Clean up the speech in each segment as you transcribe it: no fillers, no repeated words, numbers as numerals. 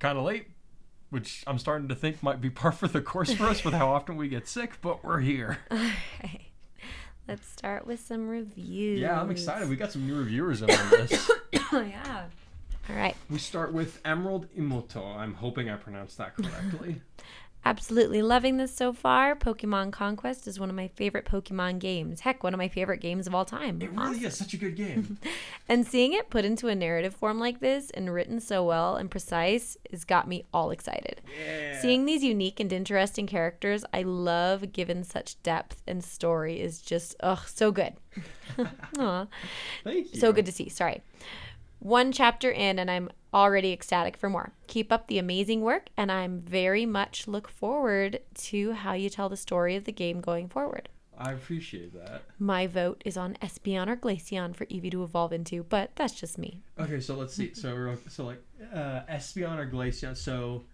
kind of late, which I'm starting to think might be par for the course for us with how often we get sick, but we're here. All right. Let's start with some reviews. Yeah, I'm excited. We got some new reviewers in on this. Oh, yeah. All right. We start with Emerald Imoto. I'm hoping I pronounced that correctly. Absolutely loving this so far. Pokemon Conquest is one of my favorite Pokemon games. Heck, one of my favorite games of all time. It really is such a good game. And seeing it put into a narrative form like this and written so well and precise has got me all excited. Yeah. Seeing these unique and interesting characters, I love given such depth and story is just, so good. Aw. Thank you. So good to see. Sorry. One chapter in and I'm already ecstatic for more. Keep up the amazing work and I'm very much look forward to how you tell the story of the game going forward. I appreciate that. My vote is on Espeon or Glaceon for Eevee to evolve into, but that's just me. Okay, so let's see. So Espeon or Glaceon. So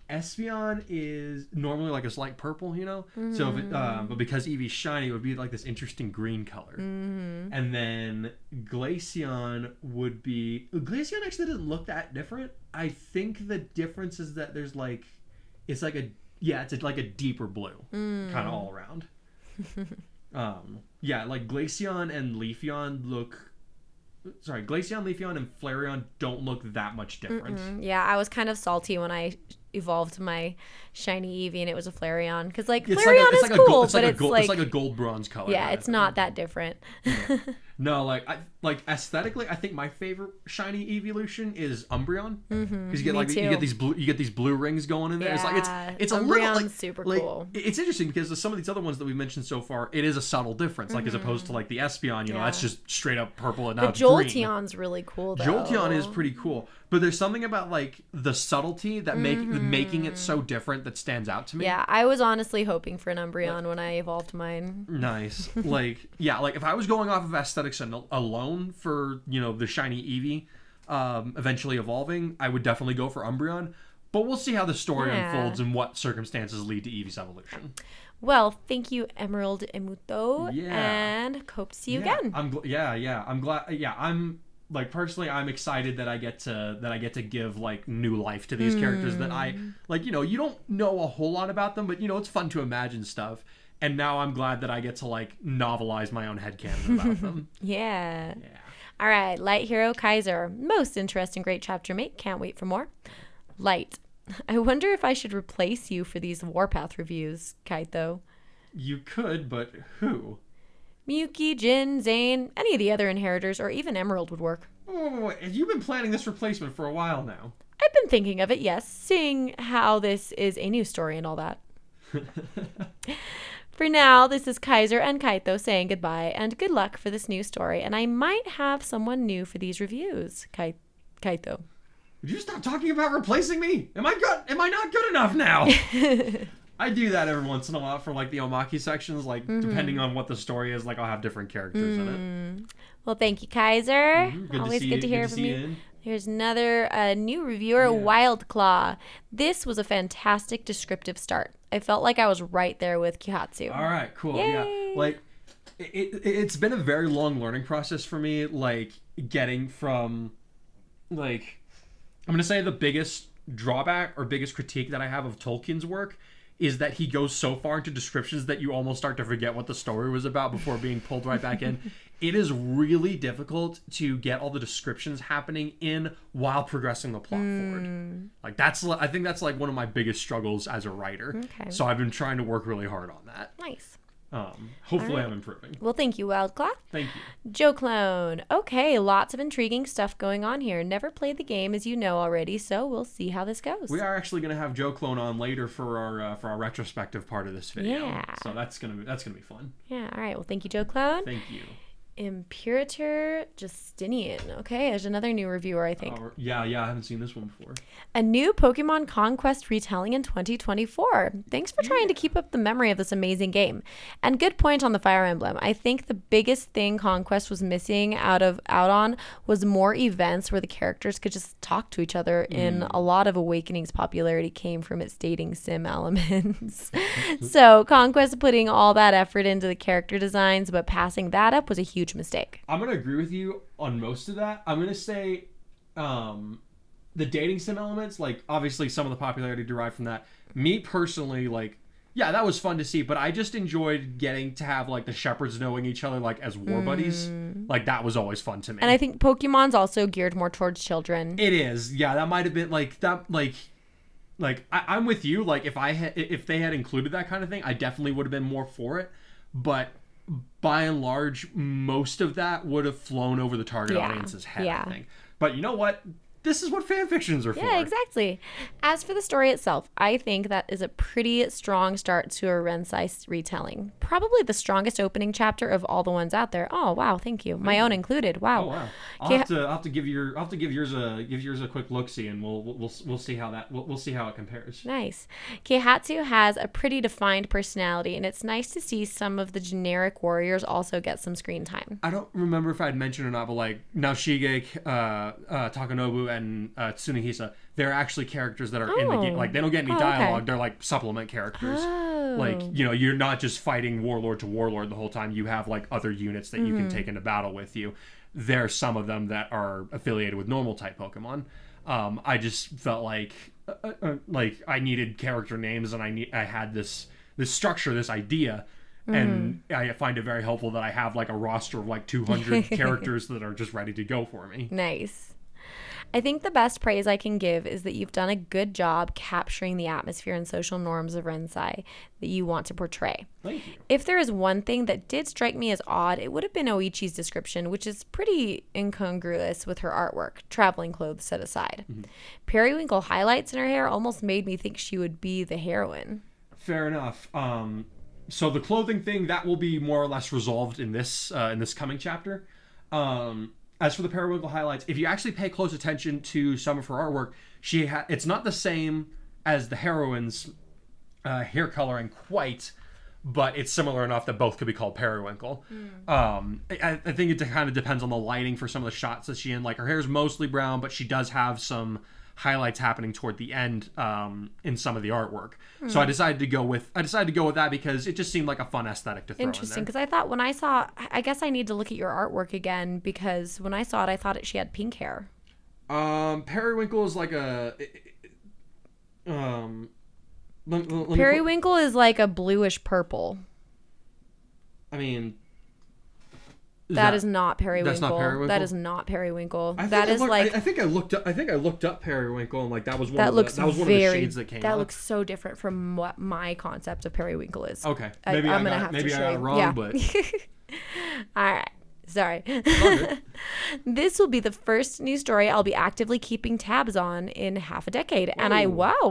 Espeon is normally like a slight purple, you know? Mm-hmm. So if it, but because Eevee's shiny, it would be like this interesting green color. Mm-hmm. And then Glaceon would be... Glaceon actually doesn't look that different. I think the difference is that there's like... It's like a... Yeah, it's like a deeper blue. Kind of all around. Yeah, like Glaceon and Leafeon look... Sorry, Glaceon, Leafeon, and Flareon don't look that much different. Yeah, I was kind of salty when I evolved my shiny Eevee and it was a Flareon because Flareon is cool, but it's like a gold bronze color. Yeah, it's not that different. Yeah. No, like aesthetically, I think my favorite shiny evolution is Umbreon because you get these blue rings going in there. Yeah, It's a little like super like, cool. It's interesting because some of these other ones that we mentioned so far, it is a subtle difference. Like as opposed to like the Espeon, that's just straight up purple and now it's green. Jolteon's really cool though. Jolteon is pretty cool, but there's something about like the subtlety that making it so different that stands out to me. Yeah, I was honestly hoping for an Umbreon when I evolved mine. Nice. Like if I was going off of aesthetics alone for the shiny Eevee eventually evolving, I would definitely go for Umbreon. But we'll see how the story unfolds and what circumstances lead to Eevee's evolution. Well, thank you, Emerald Imoto, Yeah. and hope to see you again. I'm glad. Yeah, I'm like personally, I'm excited that I get to give like new life to these characters that I like. You don't know a whole lot about them, but it's fun to imagine stuff. And now I'm glad that I get to like novelize my own headcanon about them. Yeah. All right, Light Hero Kaiser. Most interesting, great chapter, mate. Can't wait for more. Light. I wonder if I should replace you for these Warpath reviews, Kaito. You could, but who? Miyuki, Jin, Zane, any of the other inheritors, or even Emerald would work. Oh, you've been planning this replacement for a while now. I've been thinking of it, yes, seeing how this is a new story and all that. For now, this is Kaiser and Kaito saying goodbye and good luck for this new story, and I might have someone new for these reviews, Kaito. Would you stop talking about replacing me? Am I not good enough now? I do that every once in a while for like the Omaki sections, like depending on what the story is, like I'll have different characters in it. Well, thank you, Kaiser. Good Always good to hear from you. you. Here's another new reviewer, Wildclaw. This was a fantastic descriptive start. I felt like I was right there with Keihatsu. All right, cool. Yay. Yeah, like it's been a very long learning process for me, like getting from like I'm gonna say the biggest drawback or biggest critique that I have of Tolkien's work is that he goes so far into descriptions that you almost start to forget what the story was about before being pulled right back in. It is really difficult to get all the descriptions happening in while progressing the plot forward. Like I think that's like one of my biggest struggles as a writer. Okay. So I've been trying to work really hard on that. Nice. Hopefully right. I'm improving. Well, thank you, Wildclaw. Thank you. Joe Clone. Okay, lots of intriguing stuff going on here. Never played the game, as you know already, so we'll see how this goes. We are actually going to have Joe Clone on later for our retrospective part of this video. Yeah. So that's gonna be fun. Yeah. All right. Well, thank you, Joe Clone. Thank you. Imperator Justinian. Okay, there's another new reviewer, I think. Yeah, I haven't seen this one before. A new Pokemon Conquest retelling in 2024. Thanks for trying to keep up the memory of this amazing game. And good point on the Fire Emblem. I think the biggest thing Conquest was missing out on was more events where the characters could just talk to each other. In a lot of Awakening's popularity came from its dating sim elements. So Conquest putting all that effort into the character designs, but passing that up was a huge mistake. I'm going to agree with you on most of that. I'm going to say the dating sim elements, like obviously some of the popularity derived from that. Me personally, like, yeah, that was fun to see, but I just enjoyed getting to have like the shepherds knowing each other like as war buddies. Like that was always fun to me. And I think Pokemon's also geared more towards children. It is, yeah. That might have been like that, like I'm with you. Like if they had included that kind of thing, I definitely would have been more for it. But by and large, most of that would have flown over the target audience's head. I think. But you know what? This is what fan fictions are for. Yeah, exactly. As for the story itself, I think that is a pretty strong start to a Rensai retelling. Probably the strongest opening chapter of all the ones out there. Oh wow, thank you. My own included. Wow. Oh wow. I'll have to give yours a quick look see, and we'll see how we'll see how it compares. Nice. Keihatsu has a pretty defined personality, and it's nice to see some of the generic warriors also get some screen time. I don't remember if I'd mentioned or not, but like Naoshige, Takanobu, and Tsunehisa, they're actually characters that are in the game. Like they don't get any dialogue. Okay. They're like supplement characters. Oh. Like, you know, you're not just fighting warlord to warlord the whole time. You have like other units that you can take into battle with you. There's some of them that are affiliated with normal type Pokemon. I just felt like I needed character names, and I had this structure, this idea. And I find it very helpful that I have like a roster of like 200 characters that are just ready to go for me. Nice. I think the best praise I can give is that you've done a good job capturing the atmosphere and social norms of Rensai that you want to portray. Thank you. If there is one thing that did strike me as odd, it would have been Oichi's description, which is pretty incongruous with her artwork, traveling clothes set aside. Periwinkle highlights in her hair almost made me think she would be the heroine. Fair enough. So the clothing thing, that will be more or less resolved in this coming chapter. As for the Periwinkle highlights, if you actually pay close attention to some of her artwork, it's not the same as the heroine's hair coloring quite, but it's similar enough that both could be called Periwinkle. I think it kind of depends on the lighting for some of the shots that she's in. Like her hair's mostly brown, but she does have some highlights happening toward the end in some of the artwork. So I decided to go with that because it just seemed like a fun aesthetic to throw in there. Interesting, because I thought when I saw, I guess I need to look at your artwork again, because when I saw it, I thought she had pink hair. Periwinkle is like a Periwinkle is like a bluish purple. I mean, that is not Periwinkle. That's not Periwinkle. That is not Periwinkle. I think I looked up Periwinkle, and like that was one of the shades that came up. That looks so different from what my concept of Periwinkle is. Okay, maybe I got it wrong, but all right. Sorry. This will be the first new story I'll be actively keeping tabs on in half a decade. And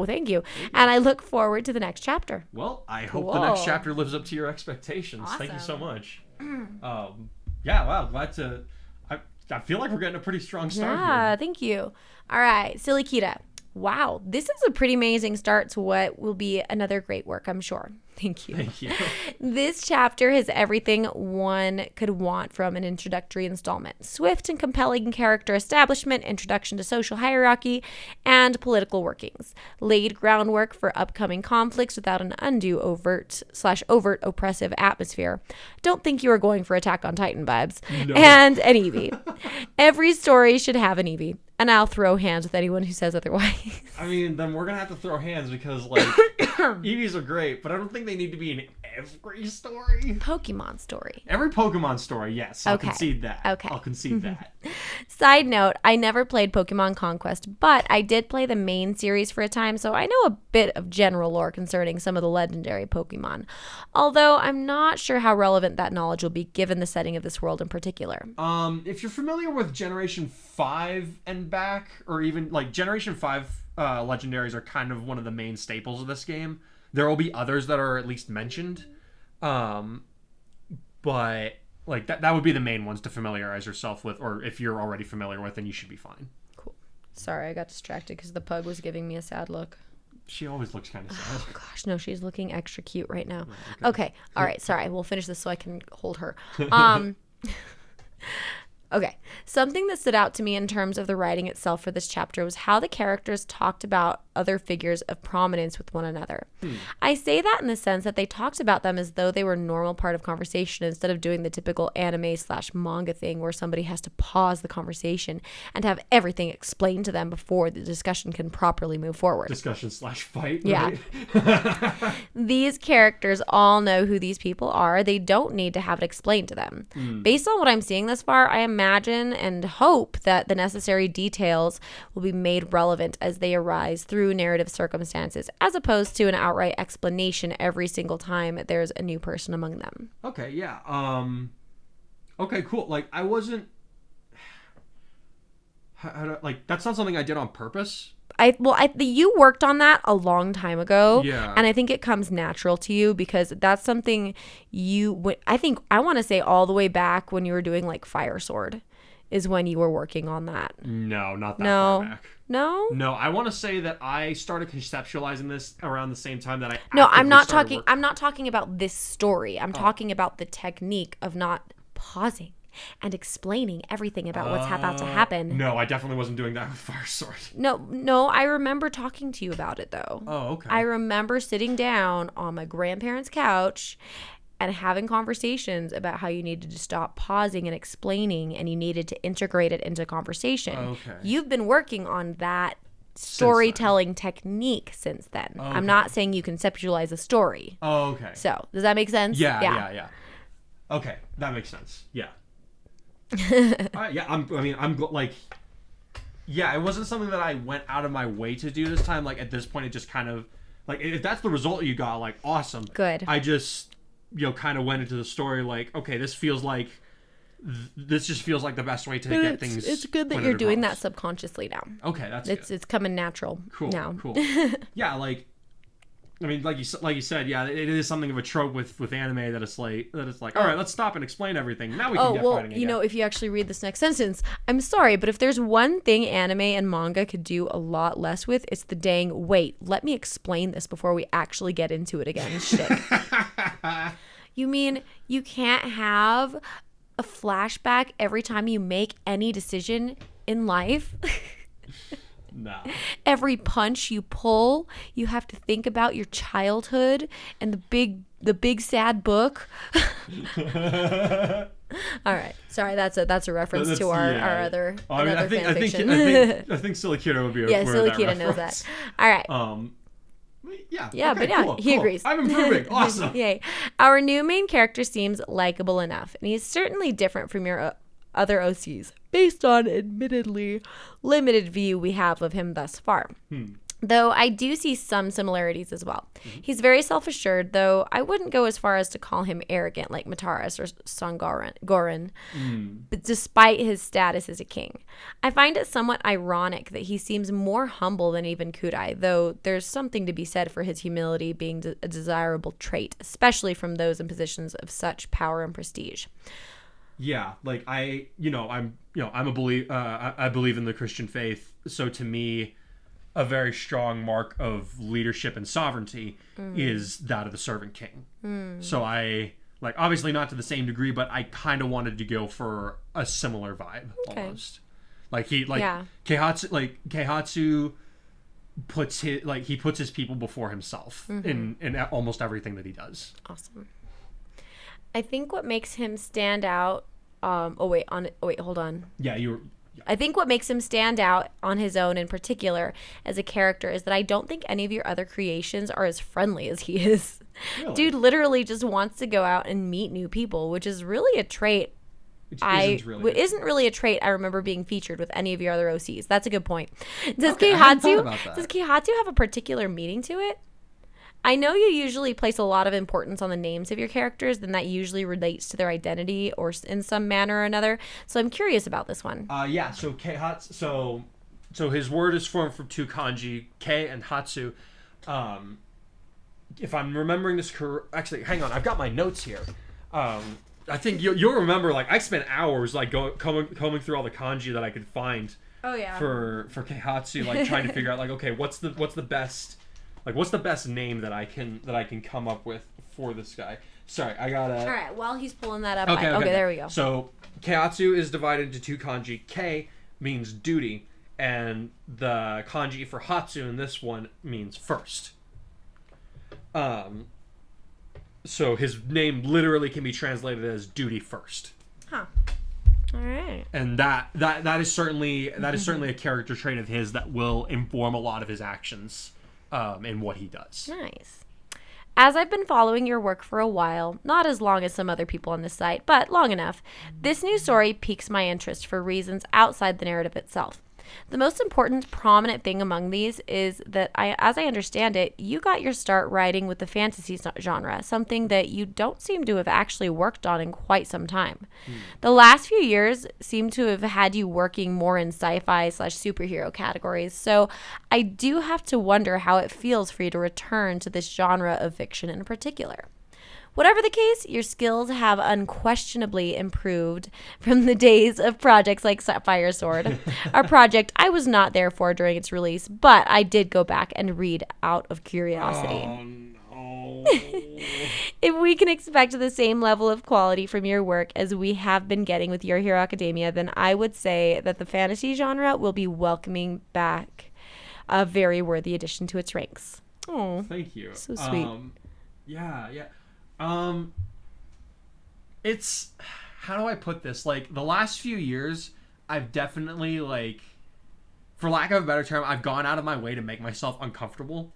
thank you. And I look forward to the next chapter. Well, I hope the next chapter lives up to your expectations. Awesome. Thank you so much. Yeah, wow, glad to... I feel like we're getting a pretty strong start here. Yeah, thank you. All right, Silly Kita. Wow, this is a pretty amazing start to what will be another great work, I'm sure. Thank you. Thank you. This chapter has everything one could want from an introductory installment. Swift and compelling character establishment, introduction to social hierarchy, and political workings. Laid groundwork for upcoming conflicts without an undue overt oppressive atmosphere. Don't think you are going for Attack on Titan vibes. No. And an Eevee. Every story should have an Eevee. And I'll throw hands with anyone who says otherwise. I mean, then we're going to have to throw hands because, like, Eevees are great, but I don't think they need to be in every story. Pokemon story. Every Pokemon story, yes. I'll concede that. Okay. I'll concede that. Side note, I never played Pokemon Conquest, but I did play the main series for a time, so I know a bit of general lore concerning some of the legendary Pokemon. Although I'm not sure how relevant that knowledge will be given the setting of this world in particular. If you're familiar with Generation 5 and back, or even like Generation 5 legendaries are kind of one of the main staples of this game. There will be others that are at least mentioned. But like that would be the main ones to familiarize yourself with, or if you're already familiar with, then you should be fine. Cool. Sorry, I got distracted because the pug was giving me a sad look. She always looks kind of sad. Oh gosh, no, she's looking extra cute right now. Okay. All right, sorry. We'll finish this so I can hold her. Okay, something that stood out to me in terms of the writing itself for this chapter was how the characters talked about other figures of prominence with one another. I say that in the sense that they talked about them as though they were a normal part of conversation instead of doing the typical anime/manga thing where somebody has to pause the conversation and have everything explained to them before the discussion can properly move forward. Discussion/fight. Yeah. Right? These characters all know who these people are. They don't need to have it explained to them. Based on what I'm seeing thus far, I imagine and hope that the necessary details will be made relevant as they arise through narrative circumstances, as opposed to an outright explanation every single time there's a new person among them. Okay, yeah. Okay, cool. Like, I wasn't... like, that's not something I did on purpose. You worked on that a long time ago. Yeah. And I think it comes natural to you because that's something I want to say all the way back when you were doing like Fire Sword is when you were working on that. No, not that far back. No? No, I want to say that I started conceptualizing this around the same time that I I'm not talking about this story. I'm talking about the technique of not pausing and explaining everything about what's about to happen. No, I definitely wasn't doing that with Fire Sword. No, I remember talking to you about it though. Oh, okay. I remember sitting down on my grandparents' couch and having conversations about how you needed to stop pausing and explaining and you needed to integrate it into conversation. Okay. You've been working on that storytelling technique since then. Okay. I'm not saying you conceptualize a story. Oh, okay. So, does that make sense? Yeah. Okay, that makes sense. Yeah. Yeah, it wasn't something that I went out of my way to do this time. Like, at this point, it just kind of, like, if that's the result you got, like, awesome. Good. I just, kind of went into the story like, okay, this just feels like the best way to get things. It's good that you're doing that subconsciously now. Okay, that's good. It's coming natural now. Cool. Yeah, like, I mean, like you said, yeah, it is something of a trope with anime that it's like, all right, let's stop and explain everything. Now we can get fighting again. If you actually read this next sentence, I'm sorry, but if there's one thing anime and manga could do a lot less with, it's the dang, wait, let me explain this before we actually get into it again shit. You mean you can't have a flashback every time you make any decision in life? No. Every punch you pull, you have to think about your childhood and the big sad book. All right, sorry, that's a reference to our other fan fiction. I think Silly Kira would be yeah, Silly Kira knows that. All right. Yeah, okay, cool, he agrees. I'm improving. Awesome. Yay. Our new main character seems likable enough, and he's certainly different from your other OCs, based on admittedly limited view we have of him thus far. Though I do see some similarities as well. He's very self-assured, though I wouldn't go as far as to call him arrogant like Mataras or Goran, but despite his status as a king. I find it somewhat ironic that he seems more humble than even Kudai, though there's something to be said for his humility being a desirable trait, especially from those in positions of such power and prestige. Yeah, like I believe in the Christian faith, so to me, a very strong mark of leadership and sovereignty is that of the servant king. So I, like, obviously not to the same degree, but I kind of wanted to go for a similar vibe almost. Like Keihatsu puts his people before himself in almost everything that he does. Awesome. I think what makes him stand out. Hold on. Yeah, I think what makes him stand out on his own in particular as a character is that I don't think any of your other creations are as friendly as he is. Really? Dude literally just wants to go out and meet new people, which is really a trait. Isn't really a trait I remember being featured with any of your other OCs. That's a good point. Does Keihatsu have a particular meaning to it? I know you usually place a lot of importance on the names of your characters, and that usually relates to their identity or in some manner or another. So I'm curious about this one. So Keihatsu, so his word is formed from two kanji, Kei and Hatsu. If I'm remembering this correct, actually, hang on, I've got my notes here. I think you'll remember, like, I spent hours like combing through all the kanji that I could find. Oh yeah. For Keihatsu, like trying to figure out, like, okay, what's the best. Like, what's the best name that I can come up with for this guy? Sorry, I gotta... All right, while he's pulling that up, Okay, there we go. So, Keihatsu is divided into two kanji. Kei means duty, and the kanji for Hatsu in this one means first. So his name literally can be translated as duty first. Huh. All right. And that is certainly a character trait of his that will inform a lot of his actions in what he does. Nice. As I've been following your work for a while, not as long as some other people on this site, but long enough, this new story piques my interest for reasons outside the narrative itself. The most important, prominent thing among these is that, as I understand it, you got your start writing with the fantasy genre, something that you don't seem to have actually worked on in quite some time. The last few years seem to have had you working more in sci-fi/superhero categories, so I do have to wonder how it feels for you to return to this genre of fiction in particular. Whatever the case, your skills have unquestionably improved from the days of projects like Fire Sword, our project I was not there for during its release, but I did go back and read out of curiosity. Oh, no. If we can expect the same level of quality from your work as we have been getting with Your Hero Academia, then I would say that the fantasy genre will be welcoming back a very worthy addition to its ranks. Oh, thank you. So sweet. Yeah. It's, how do I put this? Like, the last few years, I've definitely, like, for lack of a better term, I've gone out of my way to make myself uncomfortable.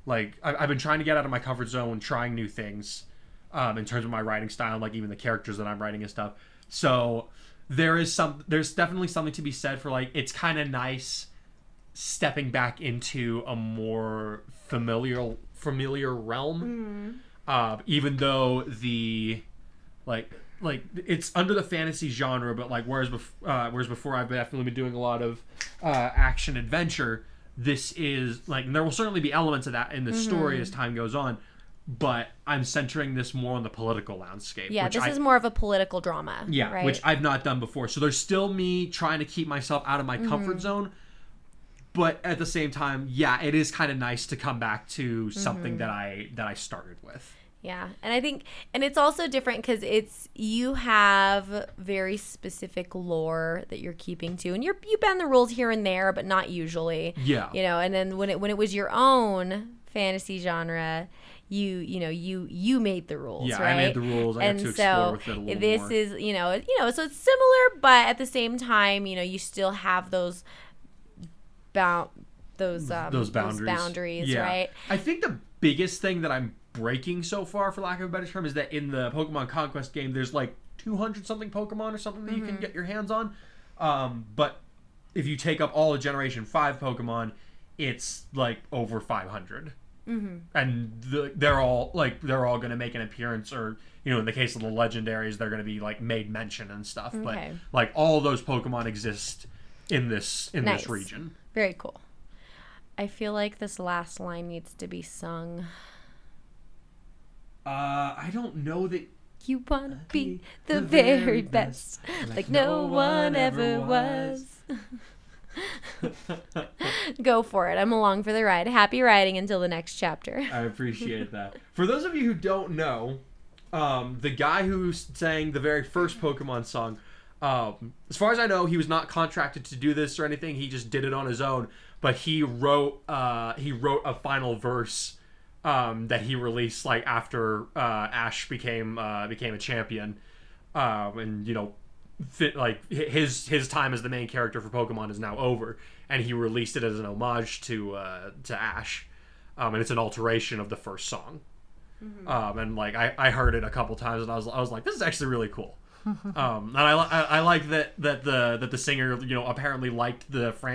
Like, I've been trying to get out of my comfort zone, trying new things, in terms of my writing style, like even the characters that I'm writing and stuff. So there's definitely something to be said for, like, it's kind of nice stepping back into a more familiar realm. Even though the like it's under the fantasy genre, but like whereas before I've definitely been doing a lot of action adventure, this is like, and there will certainly be elements of that in the story as time goes on, but I'm centering this more on the political landscape. Yeah, this is more of a political drama. Yeah, right? Which I've not done before. So there's still me trying to keep myself out of my comfort zone, but at the same time, yeah, it is kind of nice to come back to something that I started with. Yeah, and I think, and it's also different because you have very specific lore that you're keeping to, and you bend the rules here and there, but not usually. Yeah, and then when it was your own fantasy genre, you made the rules. Yeah, right? I made the rules. I had to explore with it a little more. This is so it's similar, but at the same time, you still have those boundaries, yeah. right? I think the biggest thing that I'm breaking so far, for lack of a better term, is that in the Pokemon Conquest game, there's like 200 something Pokemon or something that you can get your hands on. But if you take up all of Generation 5 Pokemon, it's like over 500. And they're all going to make an appearance, or in the case of the legendaries, they're going to be like made mention and stuff. Okay. But like all those Pokemon exist in this region. Very cool. I feel like this last line needs to be sung. I don't know that. You wanna be the very best, like no one ever was. Go for it. I'm along for the ride. Happy riding until the next chapter. I appreciate that. For those of you who don't know, the guy who sang the very first Pokemon song, as far as I know, he was not contracted to do this or anything. He just did it on his own. But he wrote a final verse that he released like after Ash became a champion, and like his time as the main character for Pokemon is now over, and he released it as an homage to Ash, and it's an alteration of the first song. And like I heard it a couple times, and I was like, this is actually really cool. And I like that the singer apparently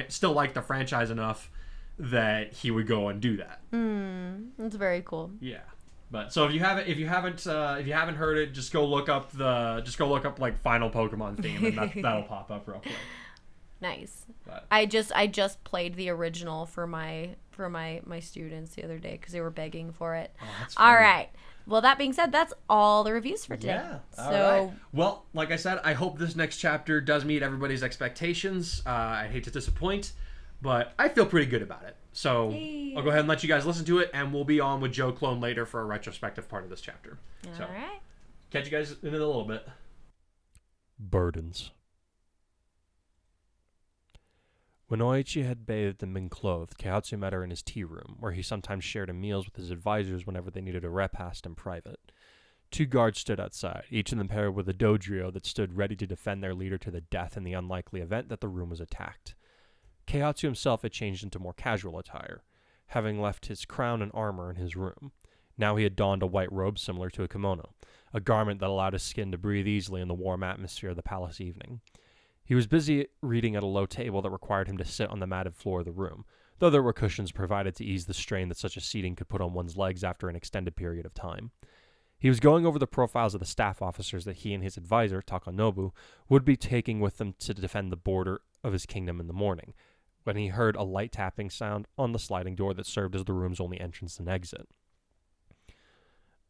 still liked the franchise enough that he would go and do that. That's very cool. Yeah, but so if you haven't heard it, just go look up like final Pokemon theme, and that'll pop up real quick. Nice. But I just played the original for my students the other day because they were begging for it. Oh, that's funny. All right. Well, that being said, that's all the reviews for today. Yeah. All so, right. Well, like I said, I hope this next chapter does meet everybody's expectations. I hate to disappoint, but I feel pretty good about it. So yay. I'll go ahead and let you guys listen to it, and we'll be on with Joe Clone later for a retrospective part of this chapter. All right. Catch you guys in a little bit. Burdens. When Oichi had bathed and been clothed, Keihatsu met her in his tea room, where he sometimes shared meals with his advisors whenever they needed a repast in private. 2 guards stood outside, each of them paired with a dojrio that stood ready to defend their leader to the death in the unlikely event that the room was attacked. Keihatsu himself had changed into more casual attire, having left his crown and armor in his room. Now he had donned a white robe similar to a kimono, a garment that allowed his skin to breathe easily in the warm atmosphere of the palace evening. He was busy reading at a low table that required him to sit on the matted floor of the room, though there were cushions provided to ease the strain that such a seating could put on one's legs after an extended period of time. He was going over the profiles of the staff officers that he and his advisor, Takanobu, would be taking with them to defend the border of his kingdom in the morning, when he heard a light tapping sound on the sliding door that served as the room's only entrance and exit.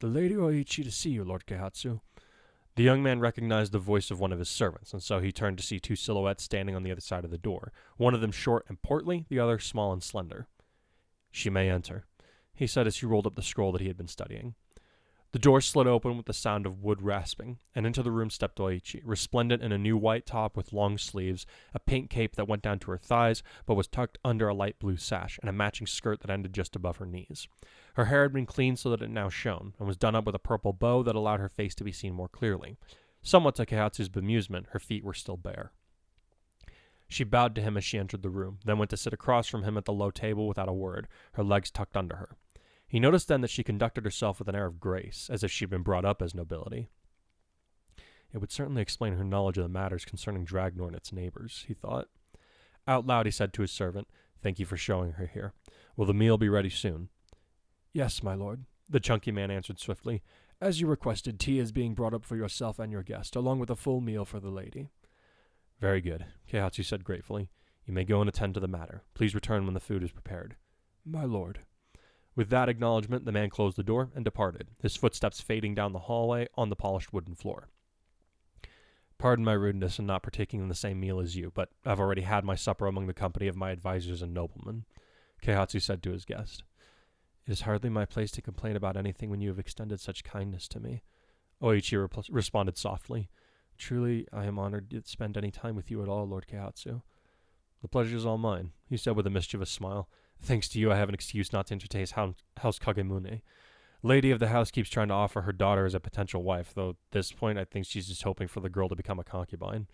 "The Lady Oichi to see you, Lord Keihatsu." The young man recognized the voice of one of his servants, and so he turned to see 2 silhouettes standing on the other side of the door, one of them short and portly, the other small and slender. "She may enter," he said as he rolled up the scroll that he had been studying. The door slid open with the sound of wood rasping, and into the room stepped Oichi, resplendent in a new white top with long sleeves, a pink cape that went down to her thighs but was tucked under a light blue sash, and a matching skirt that ended just above her knees. Her hair had been cleaned so that it now shone, and was done up with a purple bow that allowed her face to be seen more clearly. Somewhat to Keihatsu's bemusement, her feet were still bare. She bowed to him as she entered the room, then went to sit across from him at the low table without a word, her legs tucked under her. He noticed then that she conducted herself with an air of grace, as if she had been brought up as nobility. It would certainly explain her knowledge of the matters concerning Dragnor and its neighbors, he thought. Out loud he said to his servant, "Thank you for showing her here. Will the meal be ready soon?" "Yes, my lord," the chunky man answered swiftly. "As you requested, tea is being brought up for yourself and your guest, along with a full meal for the lady." "Very good," Keihatsu said gratefully. "You may go and attend to the matter. Please return when the food is prepared." "My lord." With that acknowledgement, the man closed the door and departed, his footsteps fading down the hallway on the polished wooden floor. "Pardon my rudeness in not partaking in the same meal as you, but I've already had my supper among the company of my advisors and noblemen," Keihatsu said to his guest. "It is hardly my place to complain about anything when you have extended such kindness to me," Oichi responded softly. "Truly, I am honored to spend any time with you at all, Lord Keihatsu." "The pleasure is all mine," he said with a mischievous smile. "Thanks to you, I have an excuse not to entertain House Kagemune. Lady of the house keeps trying to offer her daughter as a potential wife, though at this point I think she's just hoping for the girl to become a concubine."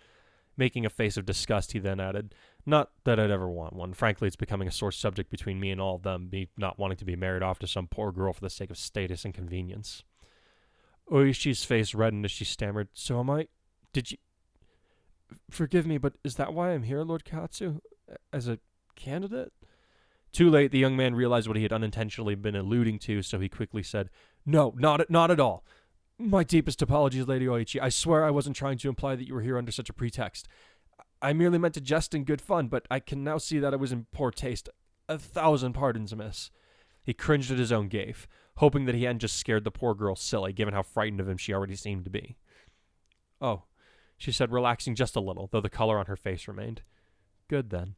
Making a face of disgust, he then added, "Not that I'd ever want one. Frankly, it's becoming a sore subject between me and all of them, me not wanting to be married off to some poor girl for the sake of status and convenience." Oishi's face reddened as she stammered, "So am I... Did you... Forgive me, but is that why I'm here, Lord Keihatsu? As a candidate?" Too late, the young man realized what he had unintentionally been alluding to, so he quickly said, "No, not at all. My deepest apologies, Lady Oichi. I swear I wasn't trying to imply that you were here under such a pretext. I merely meant to jest in good fun, but I can now see that it was in poor taste. 1,000 pardons, miss." He cringed at his own gaffe, hoping that he hadn't just scared the poor girl silly, given how frightened of him she already seemed to be. "Oh," she said, relaxing just a little, though the color on her face remained. "Good, then."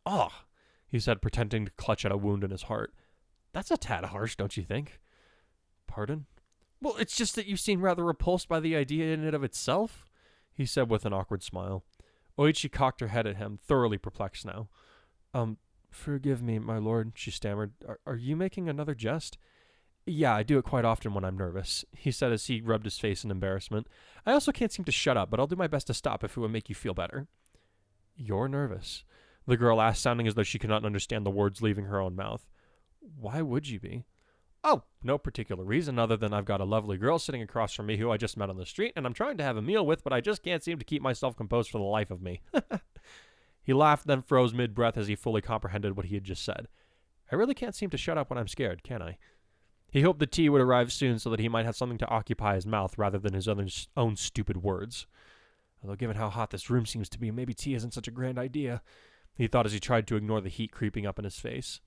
"Oh," he said, pretending to clutch at a wound in his heart. "That's a tad harsh, don't you think?" "Pardon?" "Well, it's just that you seem rather repulsed by the idea in it of itself," he said with an awkward smile. Oichi cocked her head at him, thoroughly perplexed now. Forgive me, my lord," she stammered. Are you making another jest?" "Yeah, I do it quite often when I'm nervous," he said as he rubbed his face in embarrassment. "I also can't seem to shut up, but I'll do my best to stop if it would make you feel better." "You're nervous?" the girl asked, sounding as though she could not understand the words leaving her own mouth. "Why would you be?" "Oh, no particular reason other than I've got a lovely girl sitting across from me who I just met on the street, and I'm trying to have a meal with, but I just can't seem to keep myself composed for the life of me." He laughed, then froze mid-breath as he fully comprehended what he had just said. "I really can't seem to shut up when I'm scared, can I?" He hoped the tea would arrive soon so that he might have something to occupy his mouth rather than his own stupid words. Although given how hot this room seems to be, maybe tea isn't such a grand idea, he thought as he tried to ignore the heat creeping up in his face.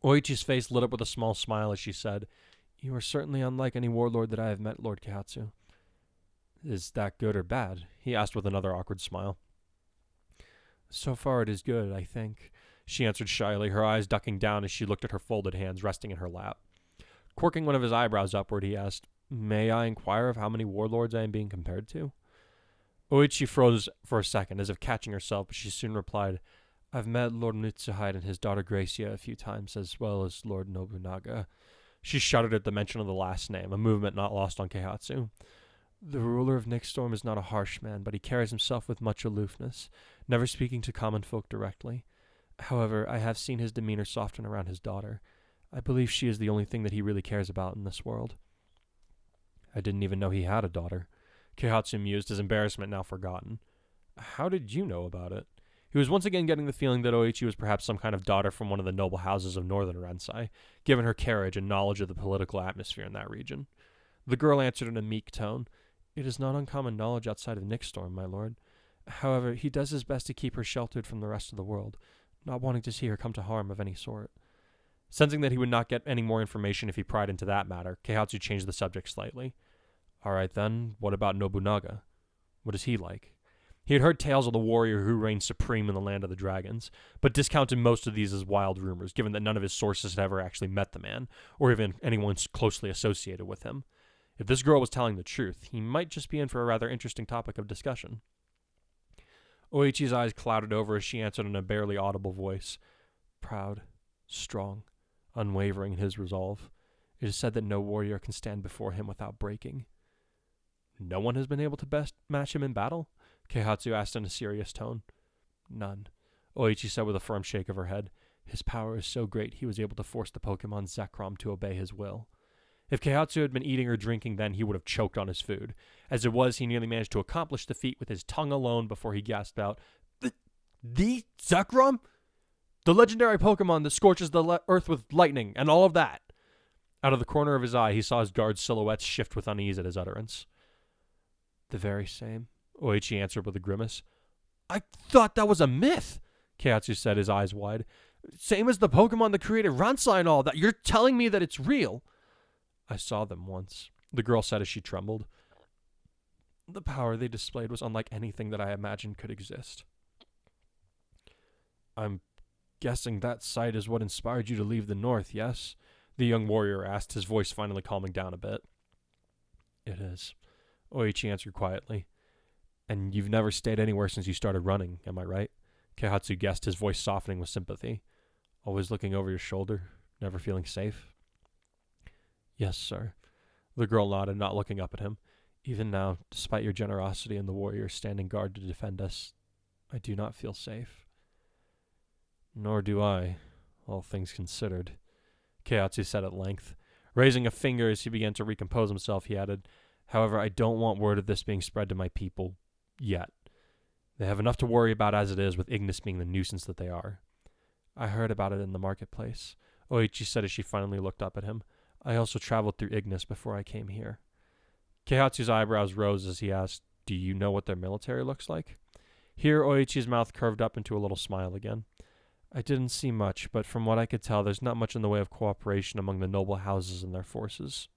Oichi's face lit up with a small smile as she said, "You are certainly unlike any warlord that I have met, Lord Keihatsu." "Is that good or bad?" he asked with another awkward smile. "So far it is good, I think," she answered shyly, her eyes ducking down as she looked at her folded hands resting in her lap. Quirking one of his eyebrows upward, he asked, "May I inquire of how many warlords I am being compared to?" Oichi froze for a second, as if catching herself, but she soon replied, I've met Lord Mitsuhide and his daughter Gracia a few times, as well as Lord Nobunaga. She shuddered at the mention of the last name, a movement not lost on Keihatsu. The ruler of Nixstorm is not a harsh man, but he carries himself with much aloofness, never speaking to common folk directly. However, I have seen his demeanor soften around his daughter. I believe she is the only thing that he really cares about in this world. I didn't even know he had a daughter. Keihatsu mused, his embarrassment now forgotten. How did you know about it? He was once again getting the feeling that Oichi was perhaps some kind of daughter from one of the noble houses of northern Rensai, given her carriage and knowledge of the political atmosphere in that region. The girl answered in a meek tone, "It is not uncommon knowledge outside of Nixstorm, my lord. However, he does his best to keep her sheltered from the rest of the world, not wanting to see her come to harm of any sort." Sensing that he would not get any more information if he pried into that matter, Keihatsu changed the subject slightly. All right then, what about Nobunaga? What is he like? He had heard tales of the warrior who reigned supreme in the land of the dragons, but discounted most of these as wild rumors, given that none of his sources had ever actually met the man, or even anyone closely associated with him. If this girl was telling the truth, he might just be in for a rather interesting topic of discussion. Oichi's eyes clouded over as she answered in a barely audible voice. Proud, strong, unwavering in his resolve. It is said that no warrior can stand before him without breaking. No one has been able to best match him in battle? Keihatsu asked in a serious tone. None, Oichi said with a firm shake of her head. His power is so great he was able to force the Pokemon Zekrom to obey his will. If Keihatsu had been eating or drinking then, he would have choked on his food. As it was, he nearly managed to accomplish the feat with his tongue alone before he gasped out, The Zekrom? The legendary Pokemon that scorches the earth with lightning, and all of that. Out of the corner of his eye, he saw his guard's silhouettes shift with unease at his utterance. The very same, Oichi answered with a grimace. I thought that was a myth, Keihatsu said, his eyes wide. Same as the Pokemon that created Ransai and all that. You're telling me that it's real? I saw them once, the girl said as she trembled. The power they displayed was unlike anything that I imagined could exist. I'm guessing that sight is what inspired you to leave the north, yes? The young warrior asked, his voice finally calming down a bit. It is, Oichi answered quietly. And you've never stayed anywhere since you started running, am I right? Keihatsu guessed, his voice softening with sympathy. Always looking over your shoulder, never feeling safe? Yes, sir. The girl nodded, not looking up at him. Even now, despite your generosity and the warrior standing guard to defend us, I do not feel safe. Nor do I, all things considered, Keihatsu said at length. Raising a finger as he began to recompose himself, he added, However, I don't want word of this being spread to my people, yet. They have enough to worry about as it is, with Ignis being the nuisance that they are. I heard about it in the marketplace, Oichi said as she finally looked up at him. I also traveled through Ignis before I came here. Keihatsu's eyebrows rose as he asked, Do you know what their military looks like? Here, Oichi's mouth curved up into a little smile again. I didn't see much, but from what I could tell, there's not much in the way of cooperation among the noble houses and their forces.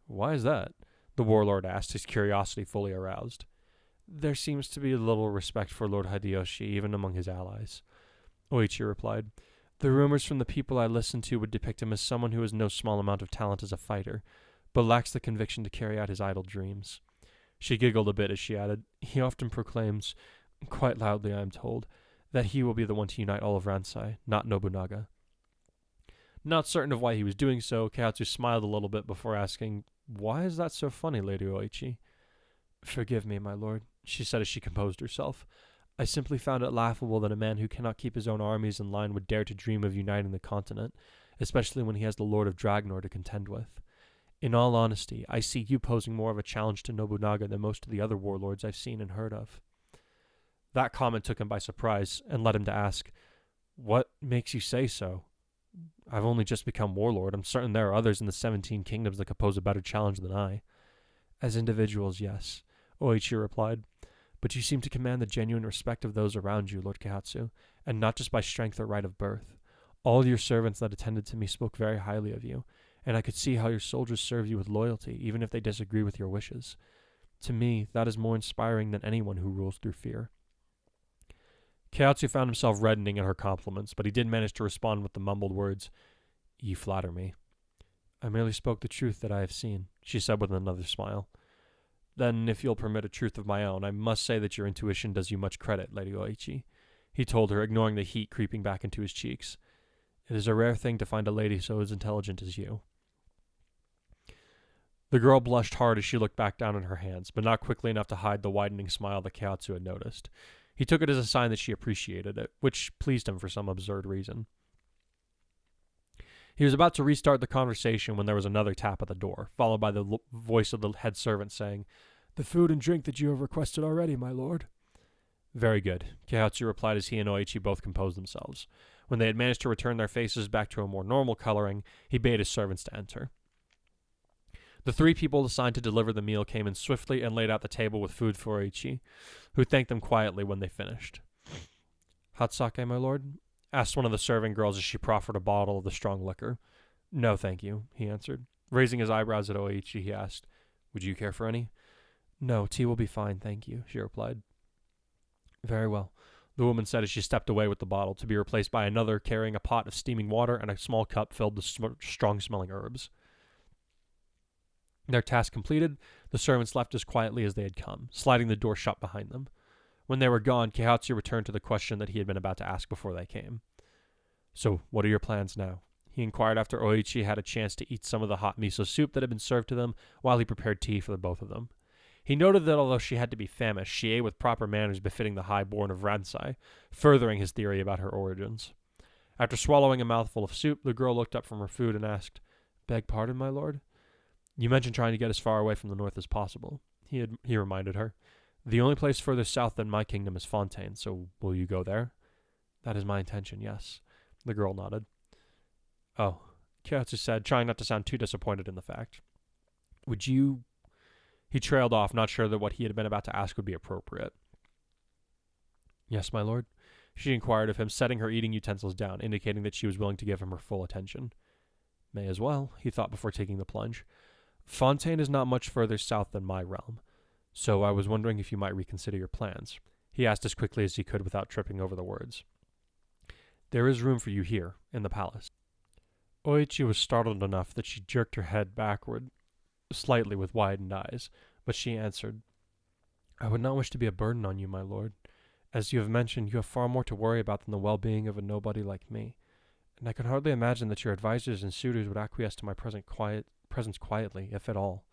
Why is that? The warlord asked, his curiosity fully aroused. There seems to be little respect for Lord Hideyoshi, even among his allies. Oichi replied. The rumors from the people I listened to would depict him as someone who has no small amount of talent as a fighter, but lacks the conviction to carry out his idle dreams. She giggled a bit as she added, He often proclaims, quite loudly I am told, that he will be the one to unite all of Ransai, not Nobunaga. Not certain of why he was doing so, Keihatsu smiled a little bit before asking, Why is that so funny, Lady Oichi? Forgive me, my lord, she said as she composed herself. I simply found it laughable that a man who cannot keep his own armies in line would dare to dream of uniting the continent, especially when he has the Lord of Dragnor to contend with. In all honesty, I see you posing more of a challenge to Nobunaga than most of the other warlords I've seen and heard of. That comment took him by surprise and led him to ask, What makes you say so? I've only just become warlord. I'm certain there are others in the 17 kingdoms that could pose a better challenge than I. As individuals, yes, Oichi replied. But you seem to command the genuine respect of those around you, Lord Keihatsu, and not just by strength or right of birth. All your servants that attended to me spoke very highly of you, and I could see how your soldiers serve you with loyalty, even if they disagree with your wishes. To me, that is more inspiring than anyone who rules through fear. Keihatsu found himself reddening at her compliments, but he did manage to respond with the mumbled words, You flatter me. I merely spoke the truth that I have seen, she said with another smile. Then, if you'll permit a truth of my own, I must say that your intuition does you much credit, Lady Oichi. he told her, ignoring the heat creeping back into his cheeks. It is a rare thing to find a lady so as intelligent as you. The girl blushed hard as she looked back down at her hands, but not quickly enough to hide the widening smile that Keihatsu had noticed. He took it as a sign that she appreciated it, which pleased him for some absurd reason. He was about to restart the conversation when there was another tap at the door, followed by the voice of the head servant saying, "The food and drink that you have requested already, my lord." "Very good," Keihatsu replied as he and Oichi both composed themselves. When they had managed to return their faces back to a more normal coloring, he bade his servants to enter. The 3 people assigned to deliver the meal came in swiftly and laid out the table with food for Oichi, who thanked them quietly when they finished. "Hot sake, my lord?" asked one of the serving girls as she proffered a bottle of the strong liquor. "No, thank you," he answered. Raising his eyebrows at Oichi, he asked, "Would you care for any?" "No, tea will be fine, thank you," she replied. "Very well," the woman said as she stepped away with the bottle, to be replaced by another carrying a pot of steaming water and a small cup filled with strong-smelling herbs. Their task completed, the servants left as quietly as they had come, sliding the door shut behind them. When they were gone, Keihatsu returned to the question that he had been about to ask before they came. "So, what are your plans now?" he inquired after Oichi had a chance to eat some of the hot miso soup that had been served to them while he prepared tea for the both of them. He noted that although she had to be famished, she ate with proper manners befitting the high-born of Ransai, furthering his theory about her origins. After swallowing a mouthful of soup, the girl looked up from her food and asked, "Beg pardon, my lord?" "You mentioned trying to get as far away from the north as possible," he reminded her. "The only place further south than my kingdom is Fontaine, so will you go there?" "That is my intention, yes." The girl nodded. "Oh," Keihatsu said, trying not to sound too disappointed in the fact. "Would you—" He trailed off, not sure that what he had been about to ask would be appropriate. "Yes, my lord?" she inquired of him, setting her eating utensils down, indicating that she was willing to give him her full attention. "May as well," he thought before taking the plunge. "Fontaine is not much further south than my realm, so I was wondering if you might reconsider your plans," he asked as quickly as he could without tripping over the words. "There is room for you here, in the palace." Oichi was startled enough that she jerked her head backward, slightly with widened eyes, but she answered, "I would not wish to be a burden on you, my lord. As you have mentioned, you have far more to worry about than the well-being of a nobody like me, and I could hardly imagine that your advisors and suitors would acquiesce to my presence quietly, if at all.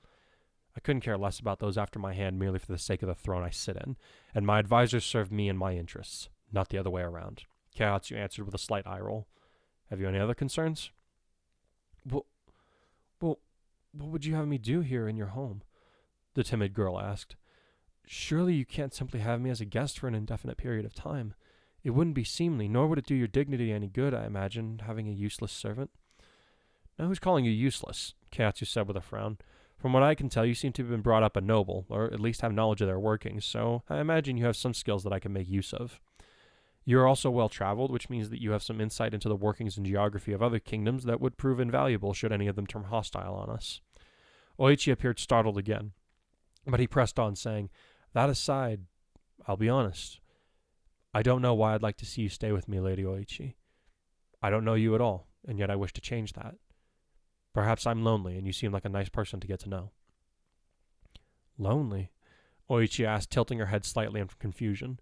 I couldn't care less about those after my hand merely for the sake of the throne I sit in, and my advisors serve me and my interests, not the other way around," Keihatsu answered with a slight eye roll. "Have you any other concerns?" Well, what would you have me do here in your home?" the timid girl asked. "Surely you can't simply have me as a guest for an indefinite period of time. It wouldn't be seemly, nor would it do your dignity any good, I imagine, having a useless servant." "Now who's calling you useless?" Keihatsu said with a frown. "From what I can tell, you seem to have been brought up a noble, or at least have knowledge of their workings, so I imagine you have some skills that I can make use of. You are also well-traveled, which means that you have some insight into the workings and geography of other kingdoms that would prove invaluable should any of them turn hostile on us." Oichi appeared startled again, but he pressed on, saying, "That aside, I'll be honest. I don't know why I'd like to see you stay with me, Lady Oichi. I don't know you at all, and yet I wish to change that. Perhaps I'm lonely, and you seem like a nice person to get to know." "Lonely?" Oichi asked, tilting her head slightly in confusion.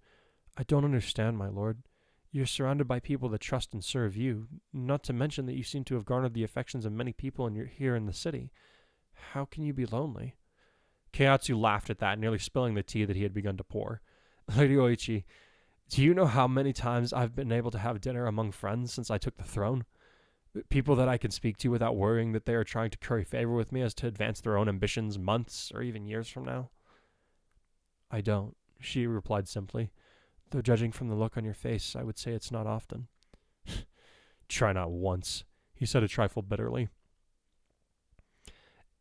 "I don't understand, my lord. You're surrounded by people that trust and serve you, not to mention that you seem to have garnered the affections of many people here in the city. How can you be lonely?" Keihatsu laughed at that, nearly spilling the tea that he had begun to pour. "Lady Oichi, do you know how many times I've been able to have dinner among friends since I took the throne? People that I can speak to without worrying that they are trying to curry favor with me as to advance their own ambitions months or even years from now?" "I don't," she replied simply. "Though judging from the look on your face, I would say it's not often." "Try not once," he said a trifle bitterly.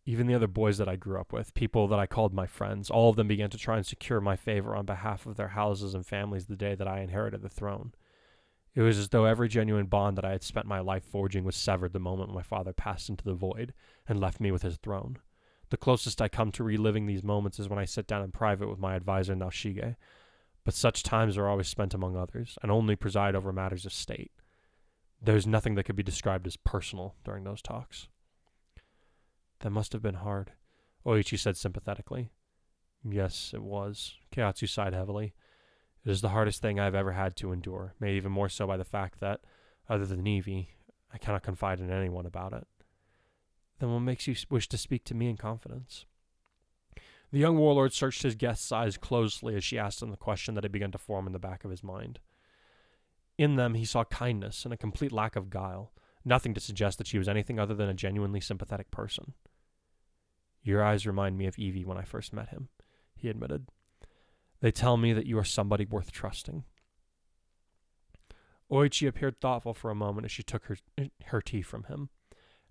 "Even the other boys that I grew up with, people that I called my friends, all of them began to try and secure my favor on behalf of their houses and families the day that I inherited the throne. It was as though every genuine bond that I had spent my life forging was severed the moment my father passed into the void and left me with his throne. The closest I come to reliving these moments is when I sit down in private with my advisor Naoshige, but such times are always spent among others, and only preside over matters of state. There is nothing that could be described as personal during those talks." "That must have been hard," Oichi said sympathetically. "Yes, it was." Keihatsu sighed heavily. It is the hardest thing I have ever had to endure, made even more so by the fact that, other than Evie, I cannot confide in anyone about it. Then what makes you wish to speak to me in confidence? The young warlord searched his guest's eyes closely as she asked him the question that had begun to form in the back of his mind. In them he saw kindness and a complete lack of guile, nothing to suggest that she was anything other than a genuinely sympathetic person. Your eyes remind me of Evie when I first met him, he admitted. They tell me that you are somebody worth trusting. Oichi appeared thoughtful for a moment as she took her tea from him.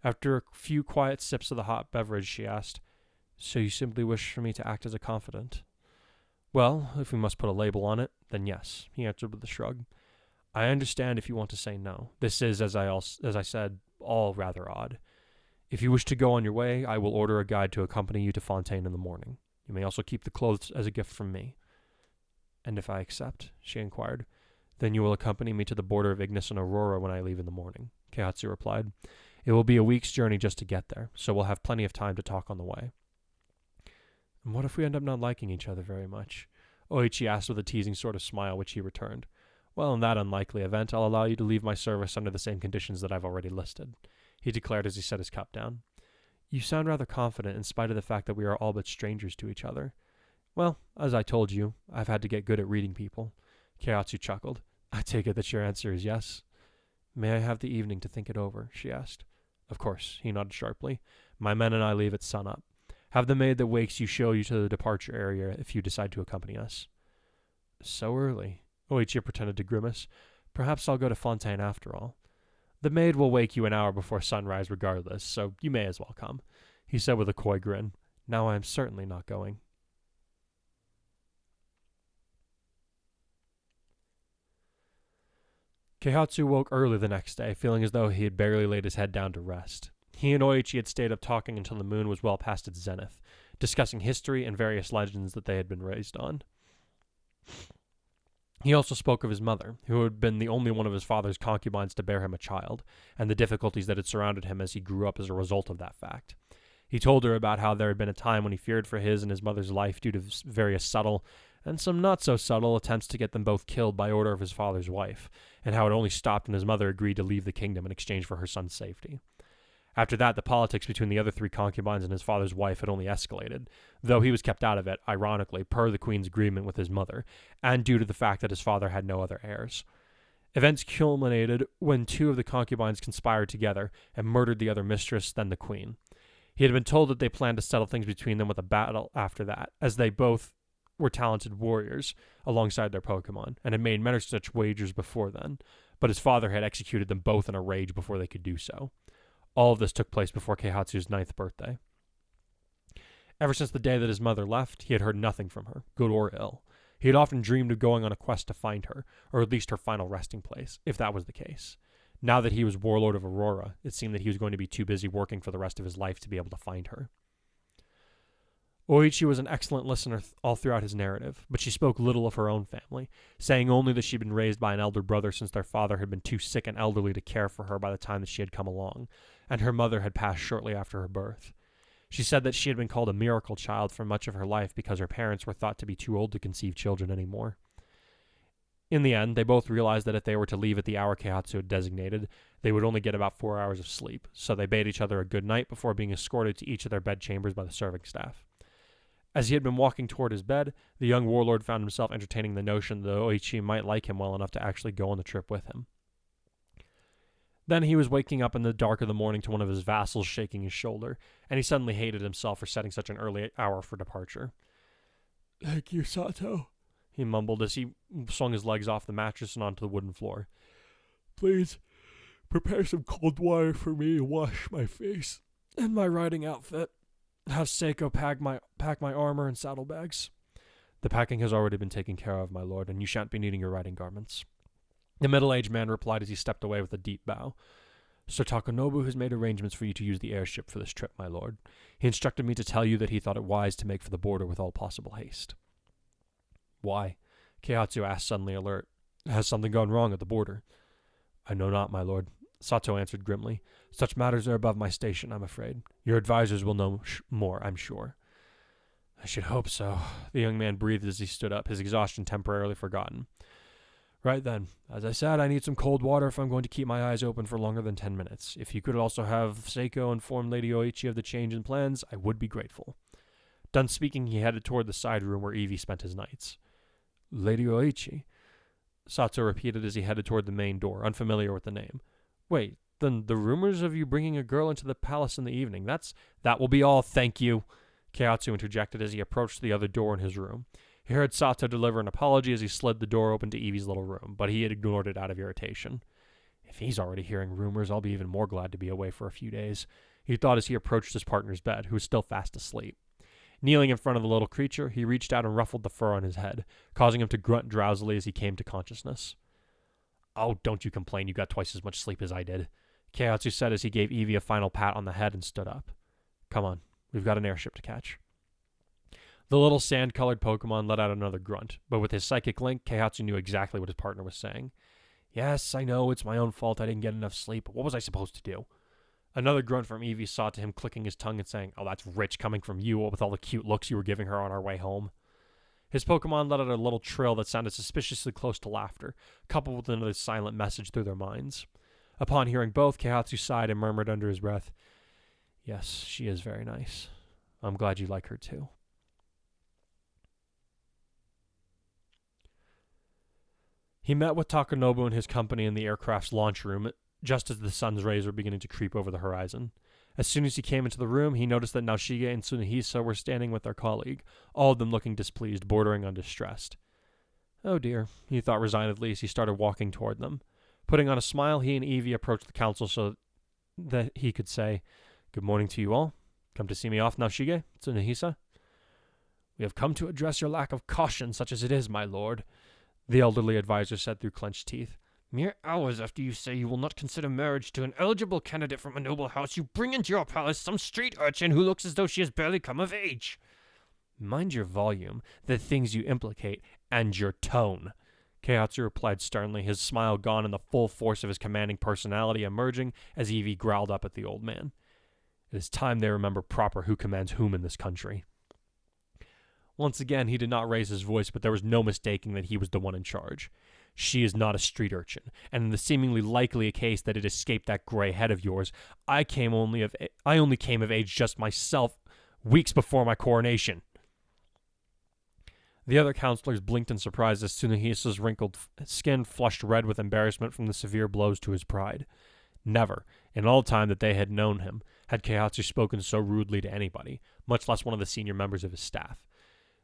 After a few quiet sips of the hot beverage, she asked, So you simply wish for me to act as a confidant? Well, if we must put a label on it, then yes, he answered with a shrug. I understand if you want to say no. This is, as I said, all rather odd. If you wish to go on your way, I will order a guide to accompany you to Fontaine in the morning. You may also keep the clothes as a gift from me. And if I accept, she inquired, then you will accompany me to the border of Ignis and Aurora when I leave in the morning, Keihatsu replied. It will be a week's journey just to get there, so we'll have plenty of time to talk on the way. And what if we end up not liking each other very much? Oichi asked with a teasing sort of smile, which he returned. Well, in that unlikely event, I'll allow you to leave my service under the same conditions that I've already listed, he declared as he set his cup down. You sound rather confident in spite of the fact that we are all but strangers to each other. Well, as I told you, I've had to get good at reading people. Keihatsu chuckled. I take it that your answer is yes. May I have the evening to think it over? She asked. Of course, he nodded sharply. My men and I leave at sunup. Have the maid that wakes you show you to the departure area if you decide to accompany us. So early? Oichi pretended to grimace. Perhaps I'll go to Fontaine after all. The maid will wake you an hour before sunrise regardless, so you may as well come, he said with a coy grin. Now I am certainly not going. Keihatsu woke early the next day, feeling as though he had barely laid his head down to rest. He and Oichi had stayed up talking until the moon was well past its zenith, discussing history and various legends that they had been raised on. He also spoke of his mother, who had been the only one of his father's concubines to bear him a child, and the difficulties that had surrounded him as he grew up as a result of that fact. He told her about how there had been a time when he feared for his and his mother's life due to various subtle, and some not-so-subtle, attempts to get them both killed by order of his father's wife, and how it only stopped when his mother agreed to leave the kingdom in exchange for her son's safety. After that, the politics between the other three concubines and his father's wife had only escalated, though he was kept out of it, ironically, per the queen's agreement with his mother, and due to the fact that his father had no other heirs. Events culminated when two of the concubines conspired together and murdered the other mistress, then the queen. He had been told that they planned to settle things between them with a battle after that, as they both were talented warriors alongside their Pokémon, and had made many such wagers before then, but his father had executed them both in a rage before they could do so. All of this took place before Keihatsu's 9th birthday. Ever since the day that his mother left, he had heard nothing from her, good or ill. He had often dreamed of going on a quest to find her, or at least her final resting place, if that was the case. Now that he was warlord of Aurora, it seemed that he was going to be too busy working for the rest of his life to be able to find her. Oichi was an excellent listener all throughout his narrative, but she spoke little of her own family, saying only that she had been raised by an elder brother since their father had been too sick and elderly to care for her by the time that she had come along, and her mother had passed shortly after her birth. She said that she had been called a miracle child for much of her life because her parents were thought to be too old to conceive children anymore. In the end, they both realized that if they were to leave at the hour Keihatsu had designated, they would only get about 4 hours of sleep, so they bade each other a good night before being escorted to each of their bedchambers by the serving staff. As he had been walking toward his bed, the young warlord found himself entertaining the notion that Oichi might like him well enough to actually go on the trip with him. Then he was waking up in the dark of the morning to one of his vassals shaking his shoulder, and he suddenly hated himself for setting such an early hour for departure. "Thank you, Sato," he mumbled as he swung his legs off the mattress and onto the wooden floor. "Please, prepare some cold water for me to wash my face and my riding outfit. Have Seiko pack my armor and saddlebags. The packing has already been taken care of, my lord, and you shan't be needing your riding garments." The middle-aged man replied as he stepped away with a deep bow. "Sir Takanobu has made arrangements for you to use the airship for this trip, my lord. He instructed me to tell you that he thought it wise to make for the border with all possible haste." "Why?" Keihatsu asked, suddenly alert. "Has something gone wrong at the border?" "I know not, my lord," Sato answered grimly. "Such matters are above my station, I'm afraid. Your advisors will know more, I'm sure." I should hope so. The young man breathed as he stood up, his exhaustion temporarily forgotten. Right then, as I said, I need some cold water if I'm going to keep my eyes open for longer than 10 minutes. If you could also have Seiko inform Lady Oichi of the change in plans, I would be grateful. Done speaking, he headed toward the side room where Evie spent his nights. Lady Oichi? Sato repeated as he headed toward the main door, unfamiliar with the name. Wait, then the rumors of you bringing a girl into the palace in the evening, that will be all, thank you, Keihatsu interjected as he approached the other door in his room. He heard Sato deliver an apology as he slid the door open to Evie's little room, but he had ignored it out of irritation. If he's already hearing rumors, I'll be even more glad to be away for a few days, he thought as he approached his partner's bed, who was still fast asleep. Kneeling in front of the little creature, he reached out and ruffled the fur on his head, causing him to grunt drowsily as he came to consciousness. Oh, don't you complain, you got twice as much sleep as I did, Keihatsu said as he gave Evie a final pat on the head and stood up. Come on, we've got an airship to catch. The little sand-colored Pokemon let out another grunt, but with his psychic link, Keihatsu knew exactly what his partner was saying. Yes, I know, it's my own fault I didn't get enough sleep, but what was I supposed to do? Another grunt from Evie saw to him clicking his tongue and saying, Oh, that's rich coming from you, with all the cute looks you were giving her on our way home. His Pokemon let out a little trill that sounded suspiciously close to laughter, coupled with another silent message through their minds. Upon hearing both, Keihatsu sighed and murmured under his breath, Yes, she is very nice. I'm glad you like her too. He met with Takanobu and his company in the aircraft's launch room just as the sun's rays were beginning to creep over the horizon. As soon as he came into the room, he noticed that Naoshige and Tsunehisa were standing with their colleague, all of them looking displeased, bordering on distressed. Oh dear, he thought resignedly as he started walking toward them. Putting on a smile, he and Evie approached the council so that he could say, Good morning to you all. Come to see me off, Naoshige, Tsunehisa? We have come to address your lack of caution, such as it is, my lord, the elderly advisor said through clenched teeth. Mere hours after you say you will not consider marriage to an eligible candidate from a noble house, you bring into your palace some street urchin who looks as though she has barely come of age. Mind your volume, the things you implicate, and your tone, Keihatsu replied sternly, his smile gone and the full force of his commanding personality emerging as Evie growled up at the old man. It is time they remember proper who commands whom in this country. Once again, he did not raise his voice, but there was no mistaking that he was the one in charge. She is not a street urchin, and in the seemingly likely case that it escaped that gray head of yours, I only came of age just myself, weeks before my coronation. The other counselors blinked in surprise as Tsunehisa's wrinkled skin flushed red with embarrassment from the severe blows to his pride. Never, in all time that they had known him, had Keihatsu spoken so rudely to anybody, much less one of the senior members of his staff.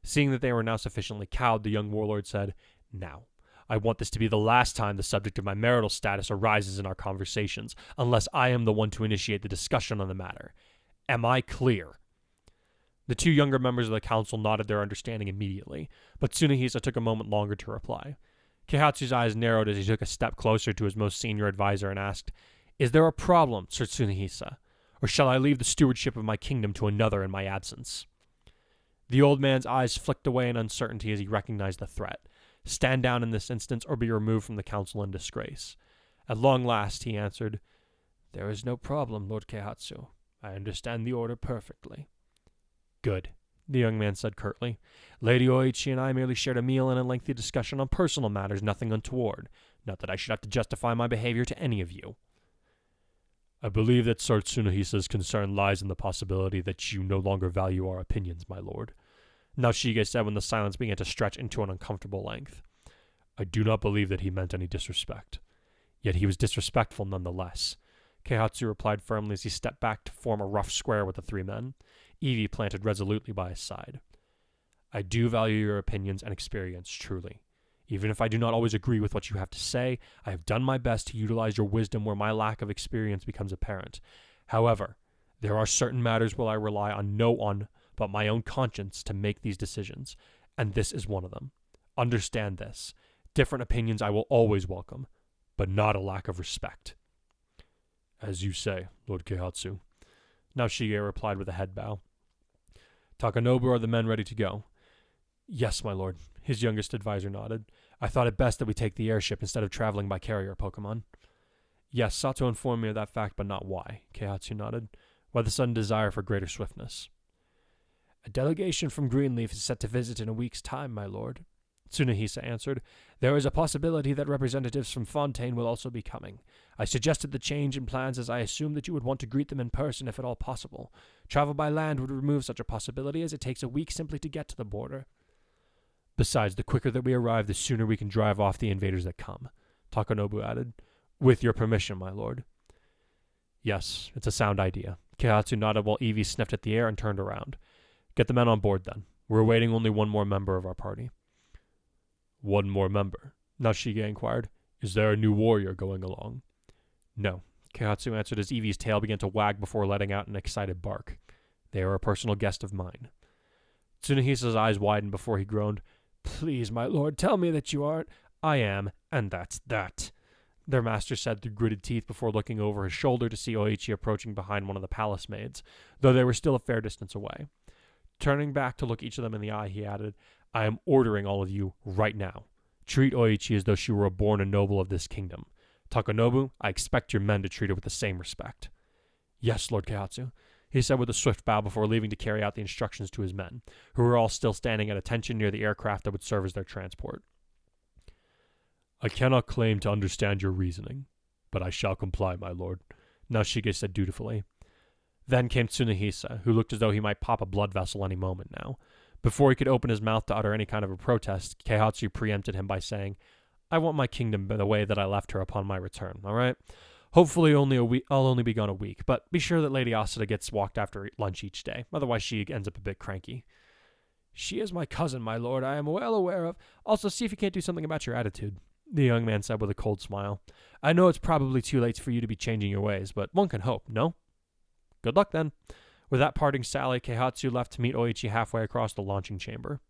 Seeing that they were now sufficiently cowed, the young warlord said, Now, I want this to be the last time the subject of my marital status arises in our conversations, unless I am the one to initiate the discussion on the matter. Am I clear? The two younger members of the council nodded their understanding immediately, but Tsunehisa took a moment longer to reply. Keihatsu's eyes narrowed as he took a step closer to his most senior advisor and asked, Is there a problem, Sir Tsunehisa, or shall I leave the stewardship of my kingdom to another in my absence? The old man's eyes flicked away in uncertainty as he recognized the threat. Stand down in this instance or be removed from the council in disgrace. At long last, he answered, There is no problem, Lord Keihatsu. I understand the order perfectly. Good, the young man said curtly. Lady Oichi and I merely shared a meal and a lengthy discussion on personal matters, nothing untoward. Not that I should have to justify my behavior to any of you. I believe that Sir Tsunehisa's concern lies in the possibility that you no longer value our opinions, my lord, Naoshige said when the silence began to stretch into an uncomfortable length. I do not believe that he meant any disrespect. Yet he was disrespectful nonetheless. Keihatsu replied firmly as he stepped back to form a rough square with the three men, Evie planted resolutely by his side. I do value your opinions and experience, truly. Even if I do not always agree with what you have to say, I have done my best to utilize your wisdom where my lack of experience becomes apparent. However, there are certain matters where I rely on no one but my own conscience to make these decisions, and this is one of them. Understand this. Different opinions I will always welcome, but not a lack of respect. As you say, Lord Keihatsu, Naoshige replied with a head bow. Takanobu, are the men ready to go? Yes, my lord, his youngest advisor nodded. I thought it best that we take the airship instead of traveling by carrier Pokemon. Yes, Sato informed me of that fact, but not why, Keihatsu nodded. Why the sudden desire for greater swiftness? A delegation from Greenleaf is set to visit in a week's time, my lord. Tsunehisa answered. There is a possibility that representatives from Fontaine will also be coming. I suggested the change in plans as I assumed that you would want to greet them in person if at all possible. Travel by land would remove such a possibility as it takes a week simply to get to the border. Besides, the quicker that we arrive, the sooner we can drive off the invaders that come, Takanobu added. With your permission, my lord. Yes, it's a sound idea. Keihatsu nodded while Evie sniffed at the air and turned around. Get the men on board, then. We're awaiting only one more member of our party. One more member? Nashige inquired. Is there a new warrior going along? No, Keihatsu answered as Evie's tail began to wag before letting out an excited bark. They are a personal guest of mine. Tsunehisa's eyes widened before he groaned. Please, my lord, tell me that you aren't. I am, and that's that, their master said through gritted teeth before looking over his shoulder to see Oichi approaching behind one of the palace maids, though they were still a fair distance away. Turning back to look each of them in the eye, he added, I am ordering all of you right now. Treat Oichi as though she were a born and noble of this kingdom. Takanobu, I expect your men to treat her with the same respect. Yes, Lord Keihatsu, he said with a swift bow before leaving to carry out the instructions to his men, who were all still standing at attention near the aircraft that would serve as their transport. I cannot claim to understand your reasoning, but I shall comply, my lord, Nashige said dutifully. Then came Tsunehisa, who looked as though he might pop a blood vessel any moment now. Before he could open his mouth to utter any kind of a protest, Keihatsu preempted him by saying, I want my kingdom the way that I left her upon my return, all right? Hopefully I'll only be gone a week, but be sure that Lady Asada gets walked after lunch each day, otherwise she ends up a bit cranky. She is my cousin, my lord, I am well aware of. Also, see if you can't do something about your attitude, the young man said with a cold smile. I know it's probably too late for you to be changing your ways, but one can hope, no? Good luck, then. With that parting sally, Keihatsu left to meet Oichi halfway across the launching chamber.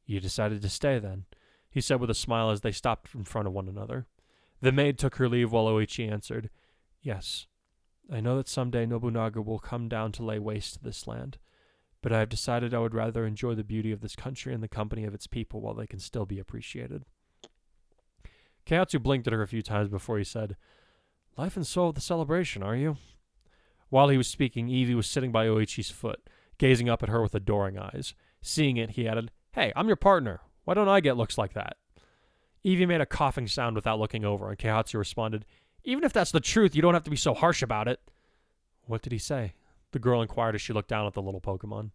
You decided to stay, then, he said with a smile as they stopped in front of one another. The maid took her leave while Oichi answered, Yes, I know that someday Nobunaga will come down to lay waste to this land, but I have decided I would rather enjoy the beauty of this country and the company of its people while they can still be appreciated. Keihatsu blinked at her a few times before he said, Life and soul of the celebration, are you? While he was speaking, Evie was sitting by Oichi's foot, gazing up at her with adoring eyes. Seeing it, he added, Hey, I'm your partner. Why don't I get looks like that? Evie made a coughing sound without looking over, and Keihatsu responded, Even if that's the truth, you don't have to be so harsh about it. What did he say? The girl inquired as she looked down at the little Pokemon.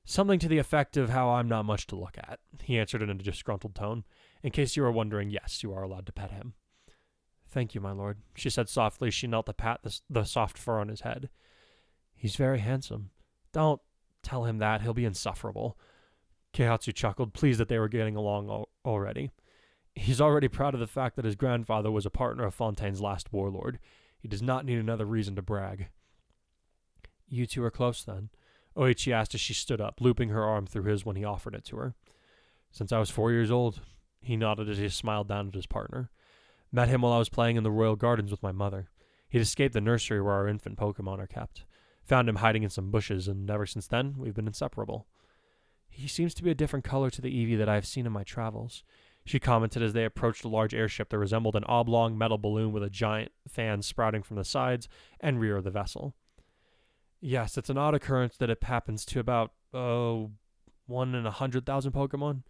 Something to the effect of how I'm not much to look at, he answered in a disgruntled tone. In case you were wondering, yes, you are allowed to pet him. Thank you, my lord, she said softly as she knelt to pat the soft fur on his head. He's very handsome. Don't tell him that. He'll be insufferable. Keihatsu chuckled, pleased that they were getting along already. He's already proud of the fact that his grandfather was a partner of Fontaine's last warlord. He does not need another reason to brag. You two are close, then? Oichi asked as she stood up, looping her arm through his when he offered it to her. Since I was 4 years old, he nodded as he smiled down at his partner. Met him while I was playing in the royal gardens with my mother. He'd escaped the nursery where our infant Pokemon are kept. Found him hiding in some bushes, and ever since then, we've been inseparable. He seems to be a different color to the Eevee that I have seen in my travels, she commented as they approached a large airship that resembled an oblong metal balloon with a giant fan sprouting from the sides and rear of the vessel. Yes, it's an odd occurrence that it happens to about, 1 in 100,000 Pokemon,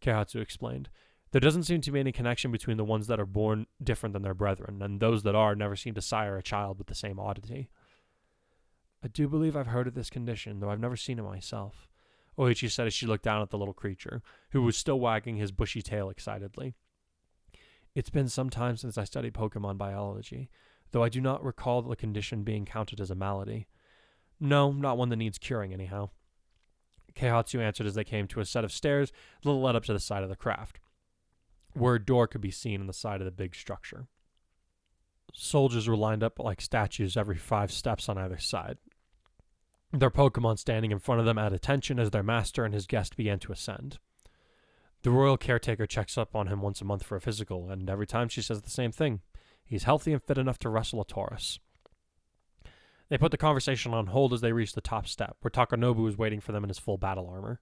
Keihatsu explained. There doesn't seem to be any connection between the ones that are born different than their brethren, and those that are never seem to sire a child with the same oddity. I do believe I've heard of this condition, though I've never seen it myself, Oichi said as she looked down at the little creature, who was still wagging his bushy tail excitedly. It's been some time since I studied Pokemon biology, though I do not recall the condition being counted as a malady. No, not one that needs curing anyhow. Keihatsu answered as they came to a set of stairs that led up to the side of the craft, where a door could be seen on the side of the big structure. Soldiers were lined up like statues every 5 steps on either side, their Pokemon standing in front of them at attention as their master and his guest began to ascend. The royal caretaker checks up on him once a month for a physical, and every time she says the same thing. He's healthy and fit enough to wrestle a Taurus. They put the conversation on hold as they reached the top step, where Takanobu was waiting for them in his full battle armor.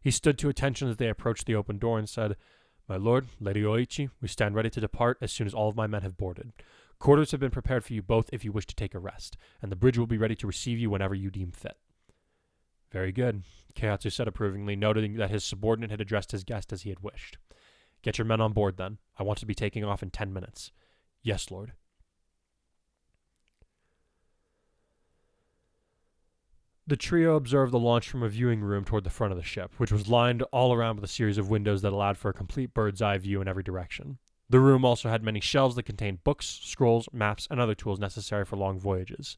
He stood to attention as they approached the open door and said, My lord, Lady Oichi, we stand ready to depart as soon as all of my men have boarded. Quarters have been prepared for you both if you wish to take a rest, and the bridge will be ready to receive you whenever you deem fit. Very good, Keihatsu said approvingly, noting that his subordinate had addressed his guest as he had wished. Get your men on board, then. I want to be taking off in 10 minutes. Yes, Lord. The trio observed the launch from a viewing room toward the front of the ship, which was lined all around with a series of windows that allowed for a complete bird's-eye view in every direction. The room also had many shelves that contained books, scrolls, maps, and other tools necessary for long voyages.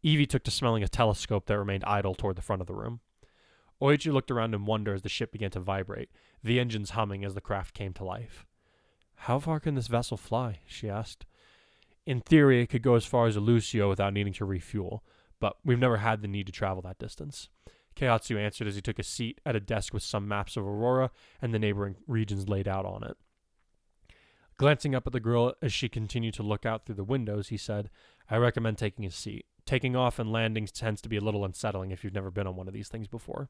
Evie took to smelling a telescope that remained idle toward the front of the room. Oichi looked around in wonder as the ship began to vibrate, the engines humming as the craft came to life. How far can this vessel fly? She asked. In theory, it could go as far as Elusio without needing to refuel, but we've never had the need to travel that distance. Keihatsu answered as he took a seat at a desk with some maps of Aurora and the neighboring regions laid out on it. Glancing up at the girl as she continued to look out through the windows, he said, I recommend taking a seat. Taking off and landing tends to be a little unsettling if you've never been on one of these things before.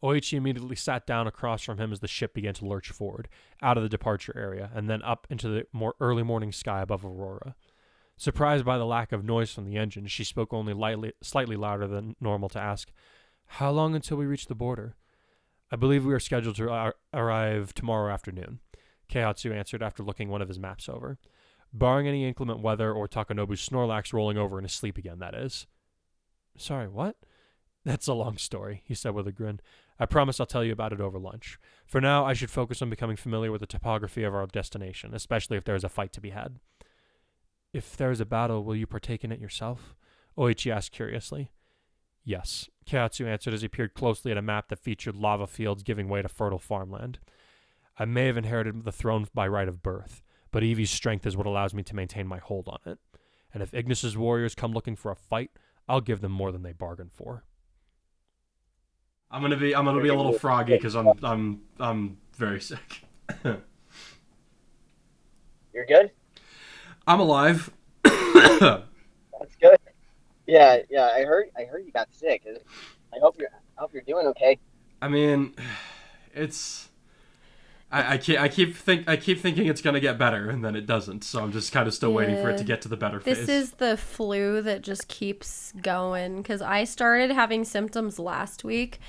Oichi immediately sat down across from him as the ship began to lurch forward, out of the departure area, and then up into the early morning sky above Aurora. Surprised by the lack of noise from the engine, she spoke only slightly louder than normal to ask, How long until we reach the border? I believe we are scheduled to arrive tomorrow afternoon, Keihatsu answered after looking one of his maps over. Barring any inclement weather or Takanobu's Snorlax rolling over in his sleep again, that is. Sorry, what? That's a long story, he said with a grin. I promise I'll tell you about it over lunch. For now, I should focus on becoming familiar with the topography of our destination, especially if there is a fight to be had. If there is a battle, will you partake in it yourself? Oichi asked curiously. Yes, Keihatsu answered as he peered closely at a map that featured lava fields giving way to fertile farmland. I may have inherited the throne by right of birth, but Evie's strength is what allows me to maintain my hold on it. And if Ignis's warriors come looking for a fight, I'll give them more than they bargained for. I'm gonna be a little froggy because I'm very sick. You're good? I'm alive. That's good. Yeah. I heard you got sick. I hope you're doing okay. I mean, it's. I keep thinking it's gonna get better, and then it doesn't. So I'm just kind of still waiting for it to get to the better phase. This is the flu that just keeps going, because I started having symptoms last week,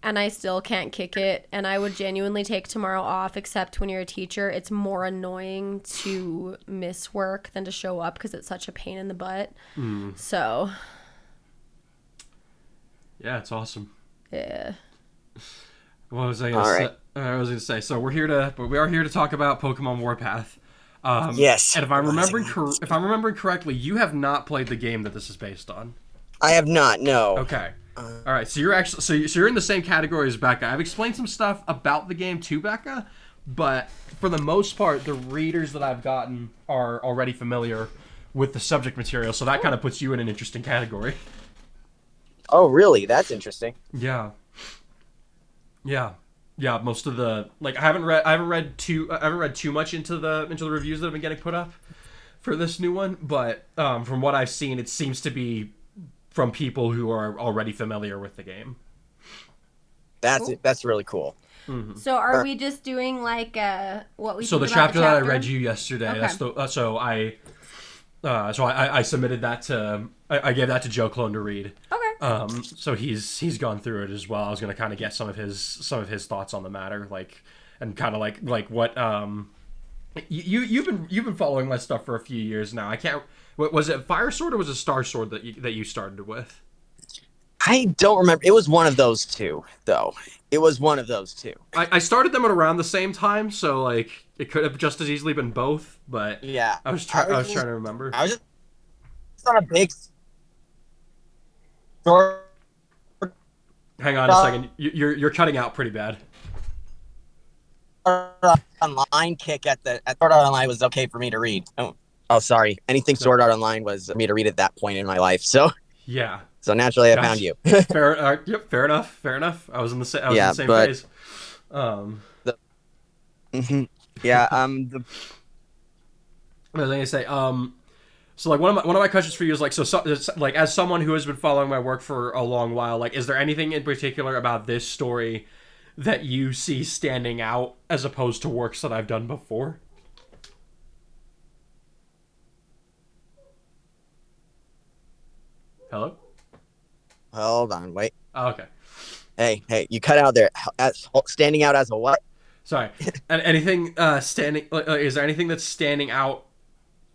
and I still can't kick it. And I would genuinely take tomorrow off, except when you're a teacher, it's more annoying to miss work than to show up because it's such a pain in the butt. So. Yeah, it's awesome. Yeah. What was I gonna say? So we are here to talk about Pokemon Warpath. Yes. And if I'm remembering correctly, you have not played the game that this is based on. I have not. No. Okay. All right. So you're actually you're in the same category as Becca. I've explained some stuff about the game to Becca, but for the most part, the readers that I've gotten are already familiar with the subject material. So that kind of puts you in an interesting category. Oh, really? That's interesting. Yeah. Most of the I haven't read too much into the reviews that have been getting put up for this new one, but from what I've seen, it seems to be from people who are already familiar with the game. That's really cool. Mm-hmm. So are we just doing what we? So the chapter that I read you yesterday. Okay. That's I submitted that to I gave that to Joe Clone to read. Okay. So he's gone through it as well. I was gonna kind of get some of his thoughts on the matter, and kind of like what you've been following my stuff for a few years now. I can't. Was it Fire Sword or was it Star Sword that you started with? I don't remember. It was one of those two, though. It was one of those two. I started them at around the same time, so it could have just as easily been both. But yeah, I was trying to remember. I was just on a big sword. Hang on a second. You're cutting out pretty bad. Online kick at Sword Art Online was okay for me to read. Oh, sorry. Anything Sword Art Online was for me to read at that point in my life. So yeah. So naturally, I found you. Fair. Yep. Fair enough. I was in the same phase. Yeah. I was gonna say. So one of my questions for you is as someone who has been following my work for a long while, is there anything in particular about this story that you see standing out as opposed to works that I've done before? Hello? Hold on, wait. Oh, okay. Hey, you cut out there. As standing out as a what? Sorry. And anything standing? Is there anything that's standing out,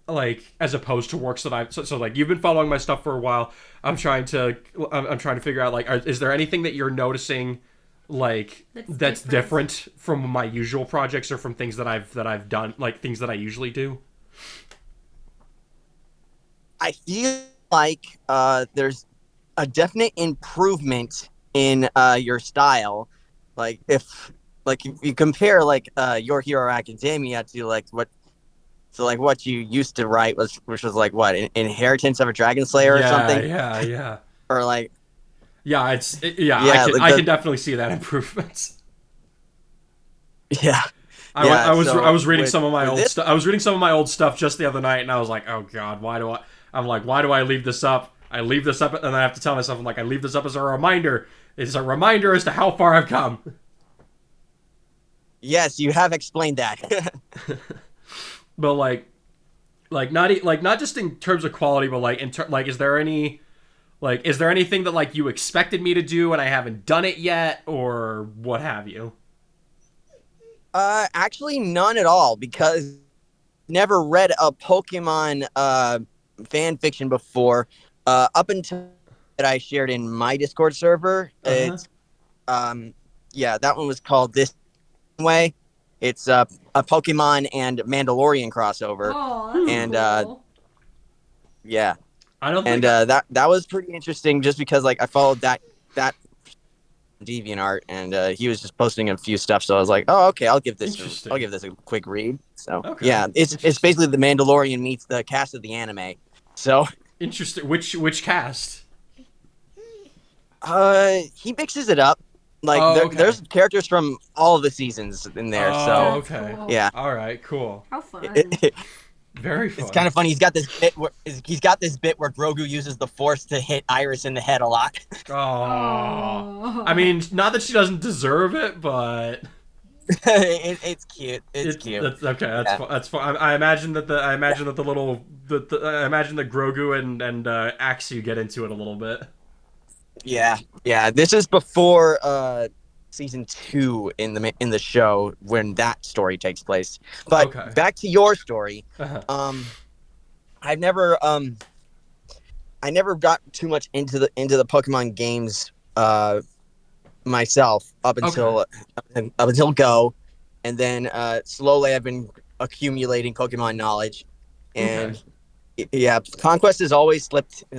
like as opposed to works that I've so like you've been following my stuff for a while. I'm trying to figure out like is there anything that you're noticing like that's different from my usual projects or from things that I've done, like things that I usually do? I feel like there's a definite improvement in your style. Like if you compare like Your Hero Academia to what you used to write which was like what Inheritance of a Dragon Slayer or Yeah, something, yeah. or like Yeah, yeah like I can definitely see that improvement. yeah yeah. I was reading with, some of my with old this, stuff. I was reading some of my old stuff just the other night, and I was like, "Oh God, why do I leave this up? I leave this up, and I have to tell myself, I'm like, I leave this up as a reminder. It's a reminder as to how far I've come." yes, you have explained that. But not just in terms of quality, but like is there anything that like you expected me to do and I haven't done it yet, or what have you? Actually, none at all, because never read a Pokemon fan fiction before. Up until that I shared in my Discord server. Uh huh. It's yeah, that one was called This Way. It's a Pokemon and Mandalorian crossover, Oh, that's and cool. yeah, I don't and think. that was pretty interesting, just because like I followed that DeviantArt, and he was just posting a few stuff, so I was like, oh, okay, I'll Interesting. give this a quick read. So Okay. yeah, it's Interesting. basically the Mandalorian meets the cast of the anime. So Interesting. Which cast? he mixes it up. Like Oh, okay. there's characters from all of the seasons in there. Oh, So That's okay. cool. yeah, All right. Cool. How fun. Very it's fun. kind of funny. He's got this bit where Grogu uses the Force to hit Iris in the head a lot. Oh. I Oh. mean, not that she doesn't deserve it, but It's cute. It's cute. that's okay. That's Yeah. fun. That's fun. I imagine that the little I imagine that Grogu and Axu get into it a little bit. Yeah, yeah. This is before season 2 in the show, when that story takes place. But Okay. back to your story. Uh-huh. Um, I've never I never got too much into the Pokemon games myself Okay. up until Go, and then slowly I've been accumulating Pokemon knowledge, Okay. and yeah, Conquest has always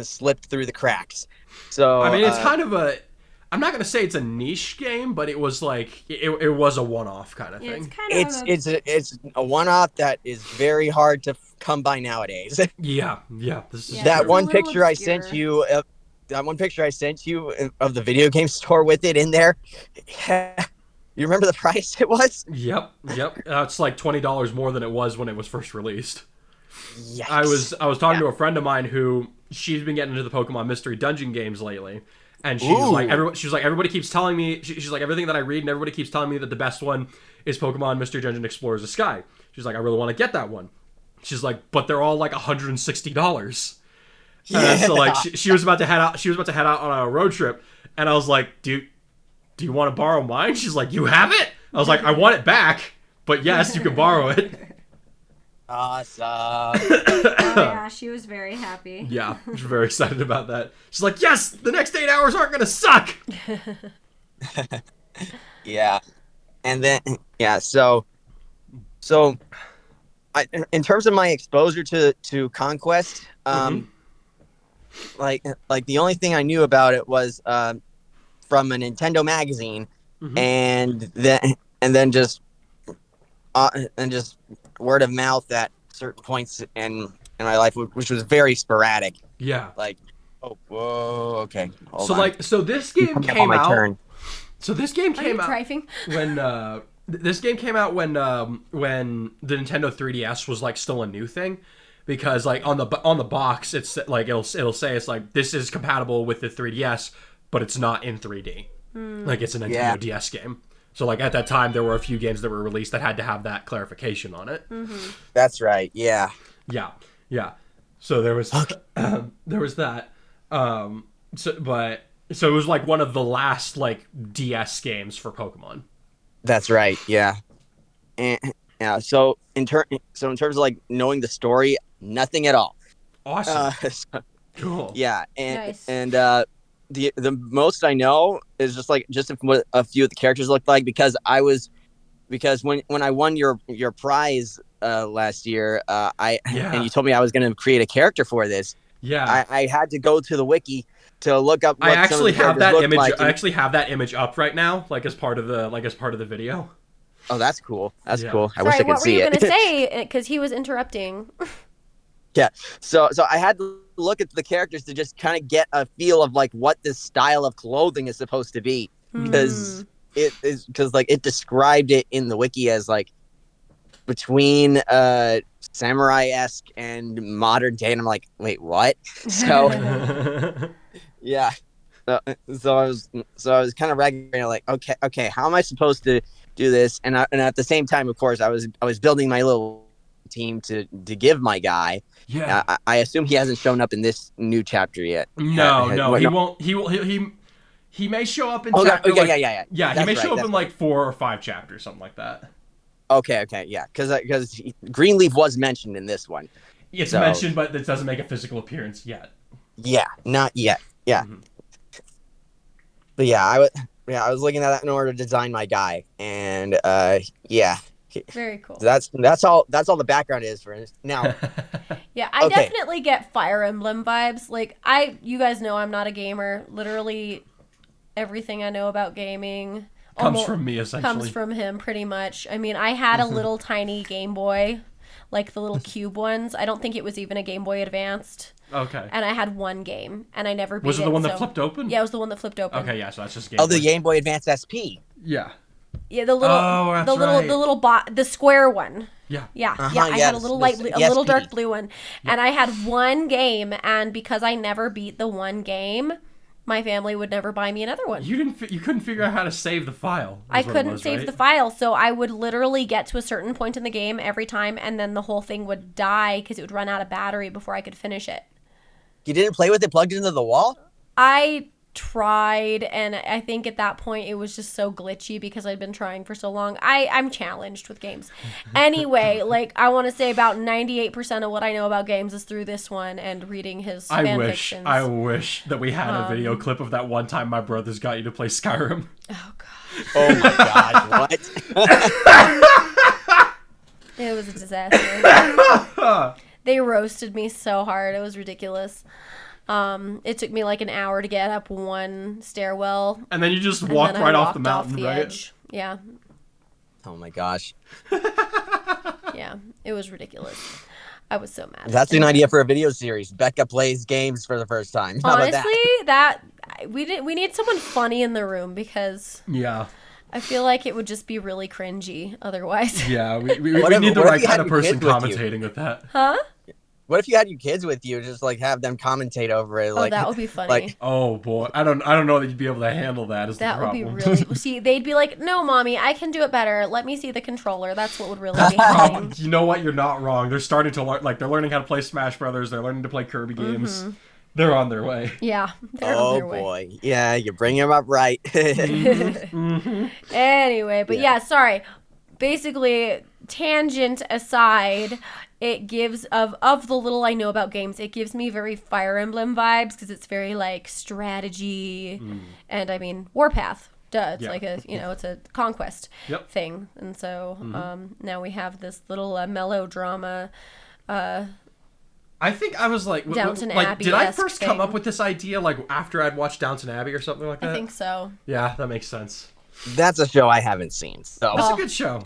slipped through the cracks. I So mean, it's kind of a. I'm not gonna say it's a niche game, but it was like it was a one-off kind of Yeah, it's thing. kind of it's a one-off that is very hard to come by nowadays. Yeah, yeah, this is yeah, that it's true. a one little picture I obscure. sent you, that one picture I sent you of the video game store with it in there. You remember the price it was? Yep, yep. It's like $20 more than it was when it was first released. Yikes. I was talking Yeah. to a friend of mine who she's been getting into the Pokemon Mystery Dungeon games lately, and Ooh. she was like everybody keeps telling me she's like everything that I read and everybody keeps telling me that the best one is Pokemon Mystery Dungeon Explorers of Sky. She's like I really want to get that one. She's like but they're all like $160. Yeah. So like she was about to head out. She was about to head out on a road trip, and I was like, do you want to borrow mine? She's like, you have it? I was like, I want it back, but yes, you can borrow it. Awesome. Oh yeah, she was very happy. Yeah, I was very excited about that. She's like, yes, the next 8 hours aren't gonna suck. Yeah. And then yeah, so in terms of my exposure to Conquest, Mm-hmm. like the only thing I knew about it was from a Nintendo magazine, Mm-hmm. and then just word of mouth at certain points in my life, which was very sporadic. Yeah. Like, oh, whoa, okay, hold So on. like, so this I'm game coming up on came my out. turn. So this game Are you came out driving? when this game came out when the Nintendo 3DS was like still a new thing, because like on the box it's like it'll say it's like this is compatible with the 3DS, but it's not in 3D. Like it's a Nintendo Yeah. DS game. So like at that time there were a few games that were released that had to have that clarification on it. That's right. Yeah. Yeah, yeah. So there was Okay. there was that. So but So it was like one of the last like DS games for Pokemon. That's right. Yeah. And yeah. So in terms of like knowing the story, nothing at all. Awesome. So, Cool. yeah. Nice. And the most I know is just what a few of the characters looked like because when I won your prize last year, and you told me I was going to create a character for this. Yeah. I had to go to the wiki to look up what some of the characters looked like. I actually have that image up right now, like as part of the video. Oh, that's cool. That's Yeah. cool. I Sorry, wish I could what were see you it. going to say? Because he was interrupting. Yeah. So I had to look at the characters to just kind of get a feel of like what this style of clothing is supposed to be because it described it in the wiki as like between samurai-esque and modern day, and I'm like, wait, what? So yeah. So I was kind of ragging like, okay, how am I supposed to do this? And at the same time, of course, I was building my little team to give my guy. Yeah. I assume he hasn't shown up in this new chapter yet. No, he won't. He may show up in chapter. Yeah. Yeah, he may show up in like 4 or 5 chapters, something like that. Okay, yeah, because Greenleaf was mentioned in this one. It's mentioned, but it doesn't make a physical appearance yet. Yeah, not yet. Yeah, but yeah, I was looking at that in order to design my guy, and yeah. Very cool. That's all the background is for it. Now. Yeah, I definitely get Fire Emblem vibes. Like you guys know I'm not a gamer. Literally everything I know about gaming comes from me, essentially. Comes from him, pretty much. I mean, I had a little tiny Game Boy, like the little cube ones. I don't think it was even a Game Boy Advanced. Okay. And I had one game, and I never beat it. Was it the one that flipped open? Yeah, it was the one that flipped open. Okay, yeah, so that's just Game Boy. The Game Boy Advance SP. Yeah. Yeah, the little the square one. Yeah. Yeah. I had a little little dark blue one, and I had one game, and because I never beat the one game, my family would never buy me another one. You couldn't figure out how to save the file. I couldn't save the file, so I would literally get to a certain point in the game every time, and then the whole thing would die because it would run out of battery before I could finish it. You didn't play with it plugged into the wall? I tried, and I think at that point it was just so glitchy because I'd been trying for so long. I'm challenged with games. Anyway, like I want to say about 98% of what I know about games is through this one and reading his fanfictions. I wish that we had a video clip of that one time my brothers got you to play Skyrim. Oh god. Oh my god, what? It was a disaster. They roasted me so hard. It was ridiculous. It took me like an hour to get up one stairwell. And then you just walked right off the mountain, right? Edge. Yeah. Oh my gosh. Yeah, it was ridiculous. I was so mad. That's an idea for a video series. Becca plays games for the first time. How honestly, we need someone funny in the room because I feel like it would just be really cringy otherwise. Yeah, we need the right kind of person commentating with that. Huh? What if you had your kids with you, just like have them commentate over it? Oh, that would be funny. Like, oh boy, I don't know that you'd be able to handle that. Is that the problem? Would be really? See, they'd be like, "No, mommy, I can do it better. Let me see the controller." That's what would really be happening. You know what? You're not wrong. They're starting to learn. Like they're learning how to play Smash Brothers. They're learning to play Kirby games. They're on their way. Yeah, they're on their way. Oh boy, yeah, you bring them up right. Anyway, but yeah, sorry. Basically, tangent aside, it gives of the little I know about games, it gives me very Fire Emblem vibes because it's very like strategy, and I mean Warpath. Duh, it's like it's a conquest thing, and so now we have this little melodrama. I think I was like, Downton Abbey. Did I first come up with this idea like after I'd watched Downton Abbey or something like that? I think so. Yeah, that makes sense. That's a show I haven't seen. So that's a good show.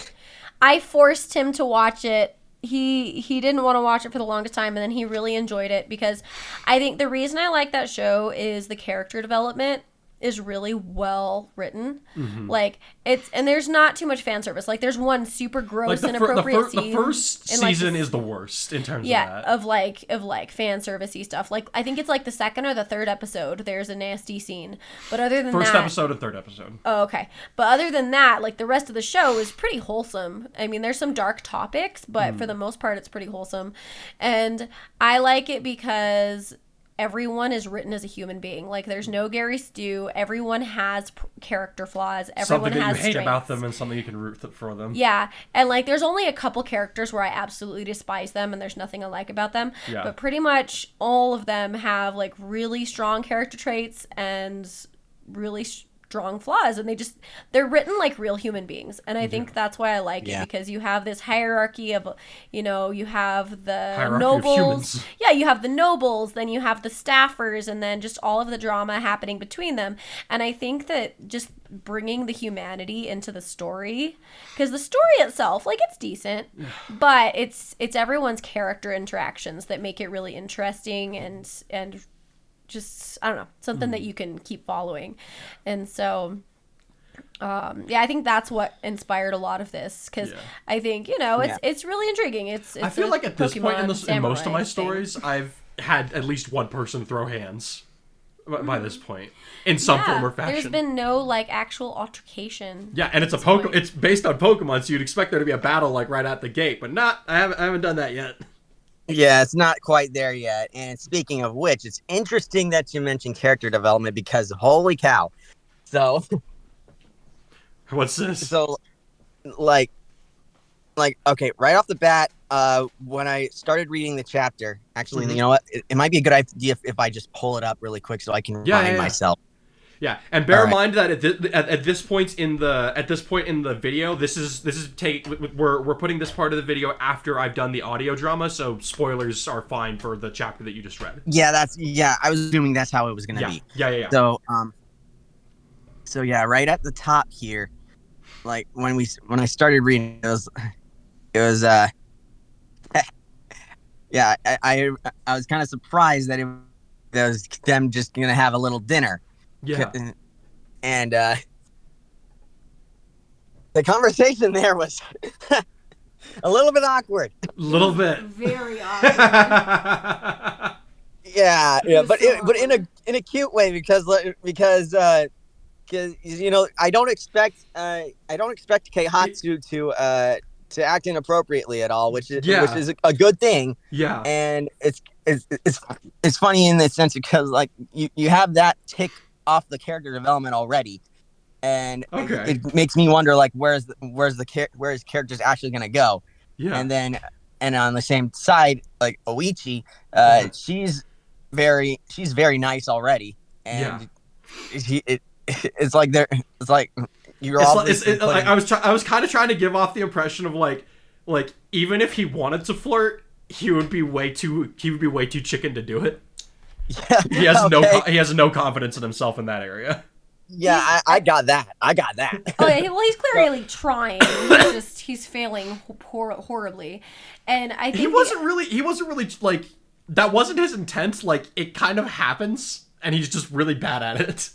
I forced him to watch it. He didn't want to watch it for the longest time, and then he really enjoyed it because I think the reason I like that show is the character development is really well written. Like and there's not too much fan service. Like there's one super gross inappropriate scene. The first season is the worst in terms of that. of like fan servicey stuff. Like I think it's like the second or the third episode there's a nasty scene. But other than first that, episode and third episode. Oh, okay. But other than that, like the rest of the show is pretty wholesome. I mean, there's some dark topics, but for the most part it's pretty wholesome. And I like it because everyone is written as a human being. Like, there's no Gary Stu. Everyone has character flaws. Something Everyone that you has hate about strengths. them and something you can root for them. Yeah, and like there's only a couple characters where I absolutely despise them and there's nothing I like about them. Yeah. But pretty much all of them have like really strong character traits and really strong flaws, and they're written like real human beings, and I think that's why I like it, because you have this hierarchy of, you have the Hierarchy nobles. of humans. Yeah, you have the nobles, then you have the staffers, and then just all of the drama happening between them. And I think that just bringing the humanity into the story, because the story itself, like, it's decent, but it's everyone's character interactions that make it really interesting and just, I don't know, something that you can keep following. And so I think that's what inspired a lot of this, because I think it's really intriguing. It's I feel like at this point in most of my thing. stories, I've had at least one person throw hands by this point in some form or fashion. There's been no like actual altercation. Yeah, and it's it's based on Pokemon, so you'd expect there to be a battle like right out the gate, but I haven't done that yet. Yeah, it's not quite there yet. And speaking of which, it's interesting that you mentioned character development, because holy cow. So What's this? So like okay, right off the bat, when I started reading the chapter, actually, you know what? It might be a good idea if I just pull it up really quick so I can remind myself. Yeah, and bear in mind that at this point in the video, we're putting this part of the video after I've done the audio drama, so spoilers are fine for the chapter that you just read. Yeah, I was assuming that's how it was gonna be. Yeah. So yeah, right at the top here, like when I started reading, it was yeah, I was kind of surprised that it was them just gonna have a little dinner. Yeah. And the conversation there was a little bit awkward. A little bit. Very awkward. Yeah, but in a cute way, because I don't expect Keihatsu to act inappropriately at all, which is a good thing. Yeah. And it's funny in the sense because like you have that tick off the character development already, and it makes me wonder like where's his character's actually gonna go. Yeah. And on the same side, like Oichi, she's very nice already, and it's like you're all. I was kind of trying to give off the impression of like even if he wanted to flirt, he would be way too chicken to do it. Yeah, he has no confidence in himself in that area. Yeah, I got that. Oh yeah, well, he's clearly trying. He's failing horribly, and I think he wasn't really like, that wasn't his intent. Like, it kind of happens, and he's just really bad at it.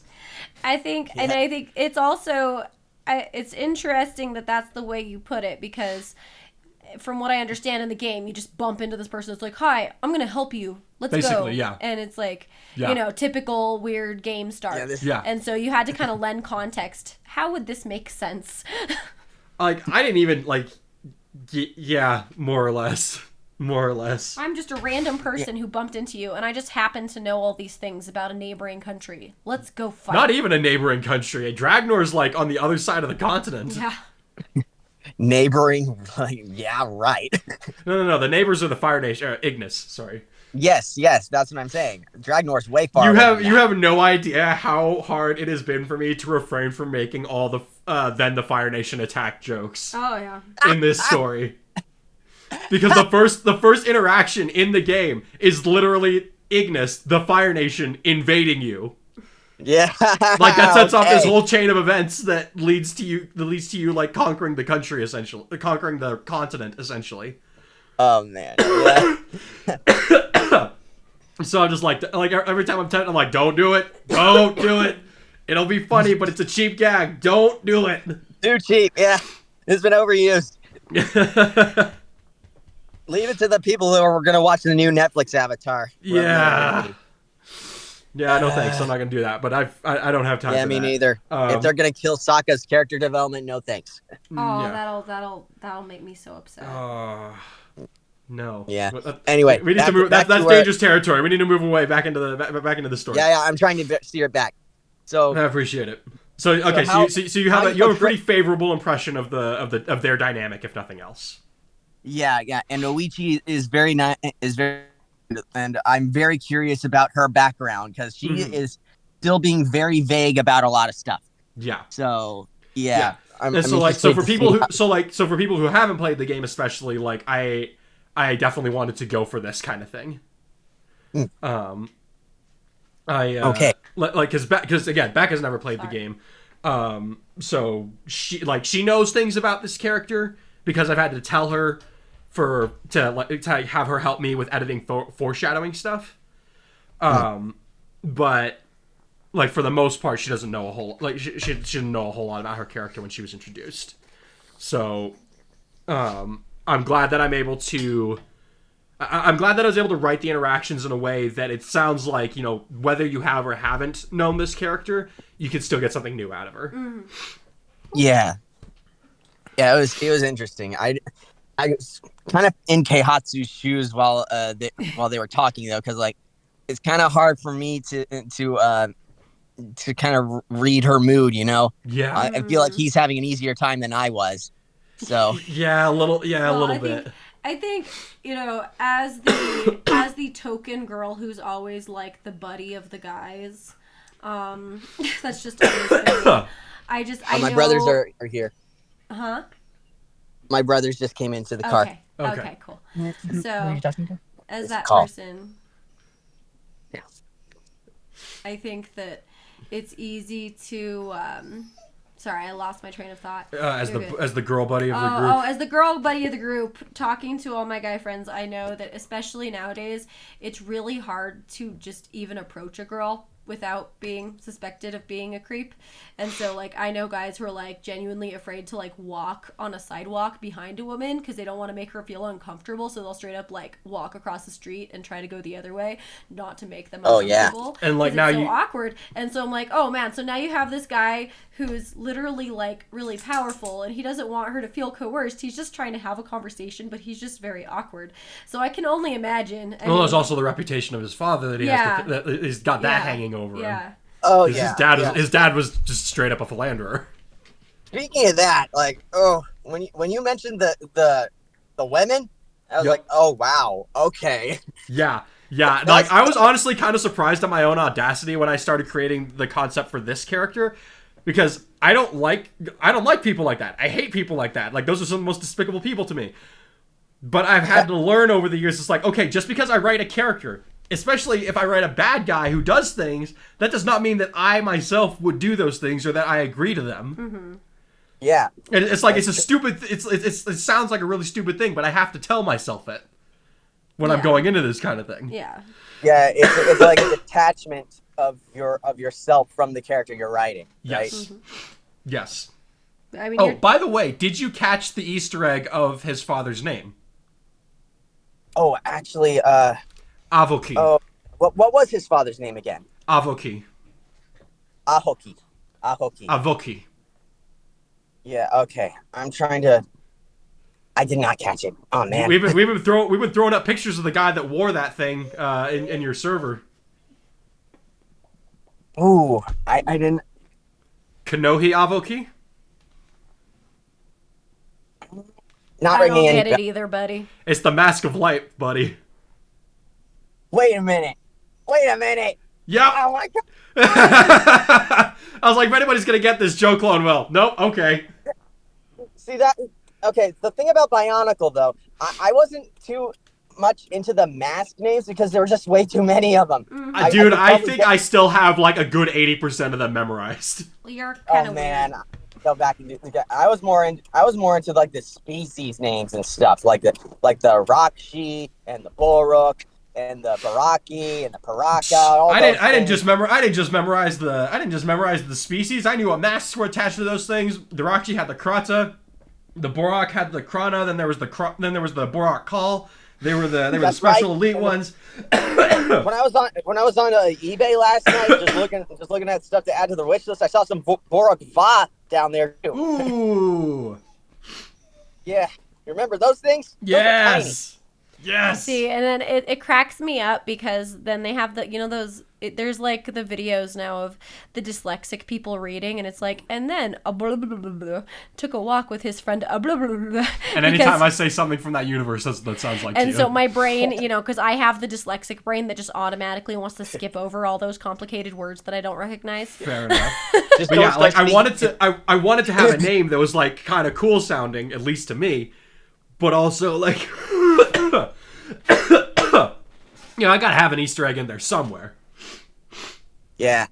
I think it's also it's interesting that that's the way you put it, because from what I understand in the game, you just bump into this person. It's like, hi, I'm gonna help you. Let's Basically, go. yeah. And it's like, typical weird game start. And so you had to kind of lend context. How would this make sense? Like, I didn't even like. Yeah, more or less. I'm just a random person who bumped into you, and I just happen to know all these things about a neighboring country. Let's go fight. Not even a neighboring country. Dragnor's like on the other side of the continent. Yeah. Neighboring, like, yeah, right. No. The neighbors are the Fire Nation. Ignis, sorry. Yes, that's what I'm saying. Dragnor's way far. You have no idea how hard it has been for me to refrain from making all the then the Fire Nation attack jokes. Oh yeah. In this story, because the first interaction in the game is literally Ignis, the Fire Nation, invading you. Yeah. Like, that sets off this whole chain of events that leads to you like conquering the country, essentially, conquering the continent, essentially. Oh man. Yeah. So I'm just like every time I'm tempted, I'm like, don't do it. It'll be funny, but it's a cheap gag. Don't do it. Too cheap. Yeah, it's been overused. Leave it to the people who are going to watch the new Netflix Avatar. Yeah. Yeah, no thanks. I'm not gonna do that. But I don't have time. Yeah, for me that. neither. If they're gonna kill Sokka's character development, no thanks. Oh, that'll make me so upset. No. Yeah. Anyway, we need to move. That's dangerous territory. We need to move away back into the story. Yeah, I'm trying to steer it back. So I appreciate it. So okay, so you have a pretty favorable impression of their dynamic, if nothing else. Yeah, and Oichi is very nice. And I'm very curious about her background because she is still being very vague about a lot of stuff. Yeah. So yeah. And so for people who haven't played the game, especially, like I definitely wanted to go for this kind of thing. Okay. Because again, Beck has never played the game, so she knows things about this character because I've had to tell her to have her help me with editing foreshadowing stuff. But like for the most part, she doesn't know a whole she didn't know a whole lot about her character when she was introduced. So I'm glad that I'm able to. I'm glad that I was able to write the interactions in a way that it sounds like, you know, whether you have or haven't known this character, you can still get something new out of her. Yeah, it was interesting. I was kind of in Keihatsu's shoes while they were talking though, because like it's kind of hard for me to kind of read her mood, you know. Yeah, I feel like he's having an easier time than I was. So a little bit. I think, you know, as the token girl who's always like the buddy of the guys, that's just always been, I my know... brothers are here. Huh? My brothers just came into the car. Okay, cool. So as that call. person, yeah, I think that it's easy to sorry, I lost my train of thought. As the girl buddy of the group. As the girl buddy of the group, talking to all my guy friends, I know that especially nowadays, it's really hard to just even approach a girl without being suspected of being a creep. And so, like, I know guys who are, like, genuinely afraid to, like, walk on a sidewalk behind a woman because they don't want to make her feel uncomfortable, so they'll straight up, like, walk across the street and try to go the other way, not to make them uncomfortable. And, like, now it's so awkward. And so I'm like, oh, man, so now you have this guy who's literally, like, really powerful, and he doesn't want her to feel coerced. He's just trying to have a conversation, but he's just very awkward. So I can only imagine. There's also the reputation of his father that he's got that hanging over him. Oh, His dad was just straight up a philanderer. Speaking of that, like, when you mentioned the women, I was like, oh wow, okay. Yeah. Like, I was honestly kind of surprised at my own audacity when I started creating the concept for this character, because I don't like people like that. I hate people like that. Like, those are some of the most despicable people to me. But I've had to learn over the years. It's like, okay, just because I write a character, especially if I write a bad guy who does things, that does not mean that I myself would do those things or that I agree to them. Mm-hmm. Yeah. And it's like, it's a stupid, it sounds like a really stupid thing, but I have to tell myself it when I'm going into this kind of thing. Yeah. Yeah, it's like a detachment of yourself from the character you're writing. Yes. Right? Mm-hmm. Yes. I mean, by the way, did you catch the Easter egg of his father's name? Oh, actually, Avoki. Oh, what was his father's name again? Avoki. Ahoki. Avoki. Yeah. Okay. I'm trying to. I did not catch it. Oh man. We've been throwing up pictures of the guy that wore that thing in your server. Ooh, I didn't. Kanohi Avoki. Not I don't ringing get any it either, buddy. It's the Mask of Light, buddy. Wait a minute. Yeah. Oh my god. I was like, if anybody's gonna get this, Joe Clone will. Nope. Okay. See that? Okay. The thing about Bionicle, though, I wasn't too much into the mask names because there were just way too many of them. Mm-hmm. Dude, I think I still have like a good 80% of them memorized. Well, you're kind of man. Go back and do. I was more into like the species names and stuff, like the Rakshi and the Borok and the Baraki and the Paraka. I didn't just memorize the species. I knew what masks were attached to those things. The Rakshi had the Krata, the Borok had the Krana. Then there was the Borok Call. They were the special elite ones. When I was on eBay last night, just looking at stuff to add to the wish list, I saw some Borok Va down there too. Ooh. Yeah, you remember those things? Yes. Yes. See, and then it cracks me up because then they have there's like the videos now of the dyslexic people reading, and it's like, and then a blah, blah, blah, blah, took a walk with his friend a blah, blah, blah, blah, And anytime I say something from that universe, that sounds like and you. so my brain, because I have the dyslexic brain that just automatically wants to skip over all those complicated words that I don't recognize. Fair enough. Just But don't yeah, start like I speaking- wanted to have a name that was like kind of cool sounding, at least to me, but also like, I gotta have an Easter egg in there somewhere. Yeah,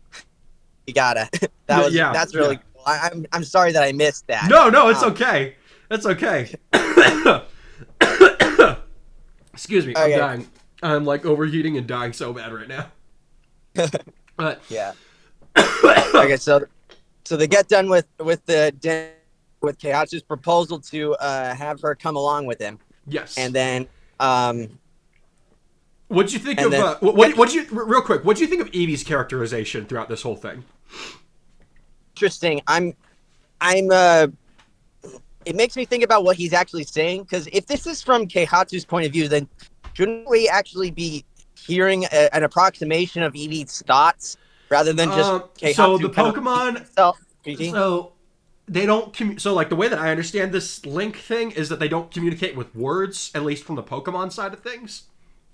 you gotta. That's really yeah. cool. I'm sorry that I missed that. No, it's okay. It's okay. Excuse me, Okay. I'm dying. I'm like overheating and dying so bad right now. But Yeah. Okay, so they get done with Keihatsu's proposal to have her come along with him, yes. and then What'd you think And of then- what'd you real quick? What'd you think of Evie's characterization throughout this whole thing? interesting. It makes me think about what he's actually saying, because if this is from Keihatsu's point of view, then shouldn't we actually be hearing an approximation of Evie's thoughts rather than just Keihatsu so the kind of Pokemon himself? So they don't so like the way that I understand this link thing is that they don't communicate with words, at least from the Pokemon side of things,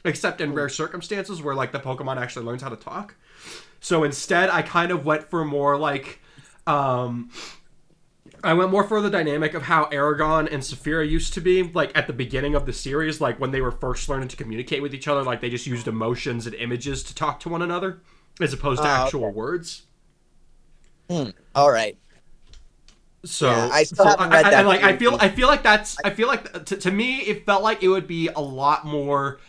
except in rare circumstances where like the Pokemon actually learns how to talk. So instead I kind of went for more like I went more for the dynamic of how Aragon and Saphira used to be, like at the beginning of the series, like when they were first learning to communicate with each other, like they just used emotions and images to talk to one another, as opposed to actual words. All right. So Yeah, I still haven't read that and, like I series. feel like to me it felt like it would be a lot more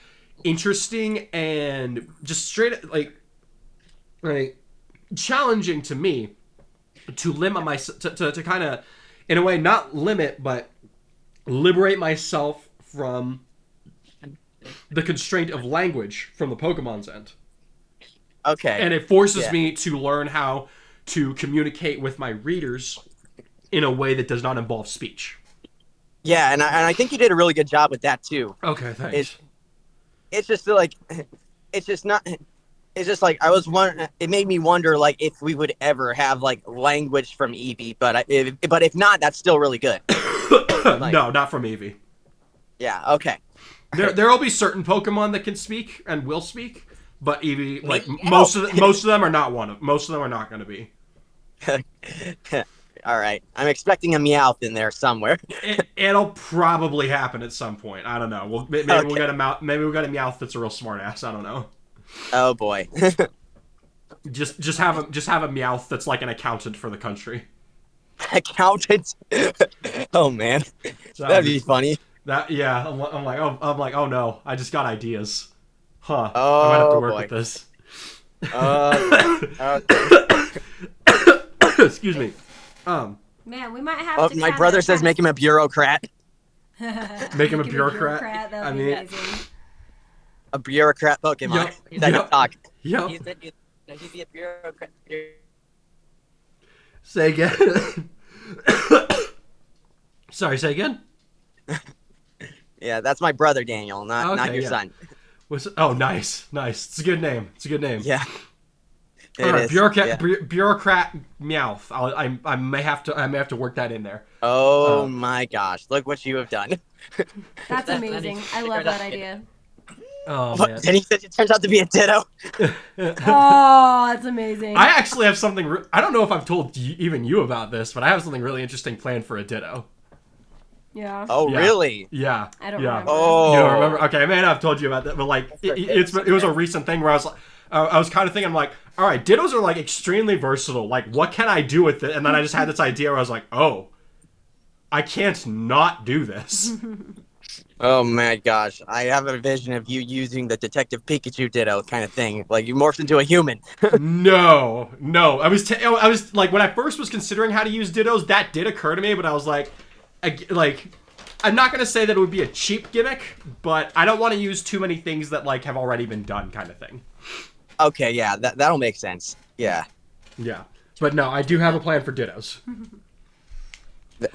interesting and just straight like challenging to me to limit my to kind of in a way not limit but liberate myself from the constraint of language from the Pokemon's end. Okay. And it forces Yeah. me to learn how to communicate with my readers in a way that does not involve speech. Yeah, and I think you did a really good job with that too. Okay, thanks. It's just like, it's just not. It's just like it made me wonder like if we would ever have like language from Eevee, but if not, that's still really good. No, not from Eevee. Yeah. Okay. There will be certain Pokemon that can speak and will speak, but Eevee, like Maybe most of them are not most of them are not going to be. All right. I'm expecting a Meowth in there somewhere. It'll probably happen at some point. I don't know. Maybe we'll get a Meowth that's a real smart ass. I don't know. Oh boy. Just have a Meowth that's like an accountant for the country. Accountant. Oh man, So that'd be funny. I'm like oh no, I just got ideas. Huh. Oh, I might have to work boy. with this. Okay. Excuse me. Man, we might have Oh, to. my brother says make him a bureaucrat. Make him a bureaucrat? That I would be mean- amazing. A bureaucrat Pokemon. That can talk. Yep. He said he'd be a bureaucrat. Say again. Sorry, say again. Yeah, that's my brother Daniel, not Okay, your yeah. son. Oh, nice. It's a good name. Yeah. All right, is, bureaucrat, yeah. bureaucrat Meowth. I may have to work that in there. Oh my gosh! Look what you have done. That's amazing. I love that idea. Oh man. And he said it turns out to be a Ditto. Oh, that's amazing. I actually have something. I don't know if I've told even you about this, but I have something really interesting planned for a Ditto. Yeah. Oh Yeah. really? Yeah. I don't yeah. remember. Oh. You don't remember? Okay, I may not have told you about that, but like it was a recent thing where I was kind of thinking, I'm like, all right, Dittos are like extremely versatile. Like, what can I do with it? And then I just had this idea where I was like, oh, I can't not do this. Oh my gosh! I have a vision of you using the Detective Pikachu Ditto kind of thing. Like you morphed into a human. No. I was like, when I first was considering how to use Dittos, that did occur to me, but I was like, I'm not gonna say that it would be a cheap gimmick, but I don't want to use too many things that like have already been done, kind of thing. Okay, yeah, that'll make sense. Yeah. Yeah, but no, I do have a plan for Dittos. Well,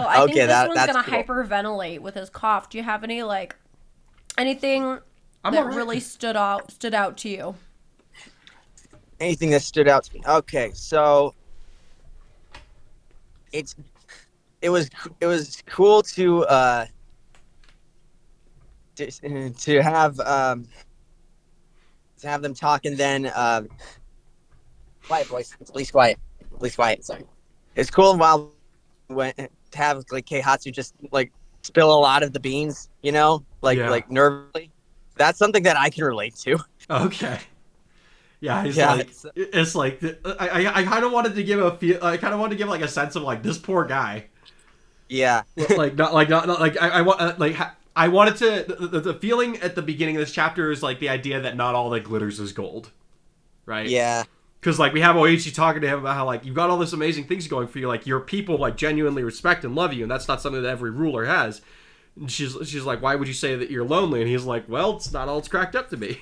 I think Okay, this one's that's gonna cool. hyperventilate with his cough. Do you have any like Anything I'm that alright. really stood out to you? Anything that stood out to me? Okay, so it's it was it was cool to have them talk, and then quiet boys, please quiet. Sorry, it's cool while when to have like Keihatsu just like spill a lot of the beans, Yeah. like nervously. That's something that I can relate to. Okay. Yeah, he's Yeah, like, it's like, I kind of wanted to give I kind of wanted to give like a sense of like this poor guy, yeah, like not like I want like I wanted to the feeling at the beginning of this chapter is like the idea that not all that glitters is gold, right? yeah, Because like we have Oichi talking to him about how like you've got all this amazing things going for you, like your people like genuinely respect and love you, and that's not something that every ruler has. And she's like, why would you say that you're lonely? And he's like, well, it's not all it's cracked up to be.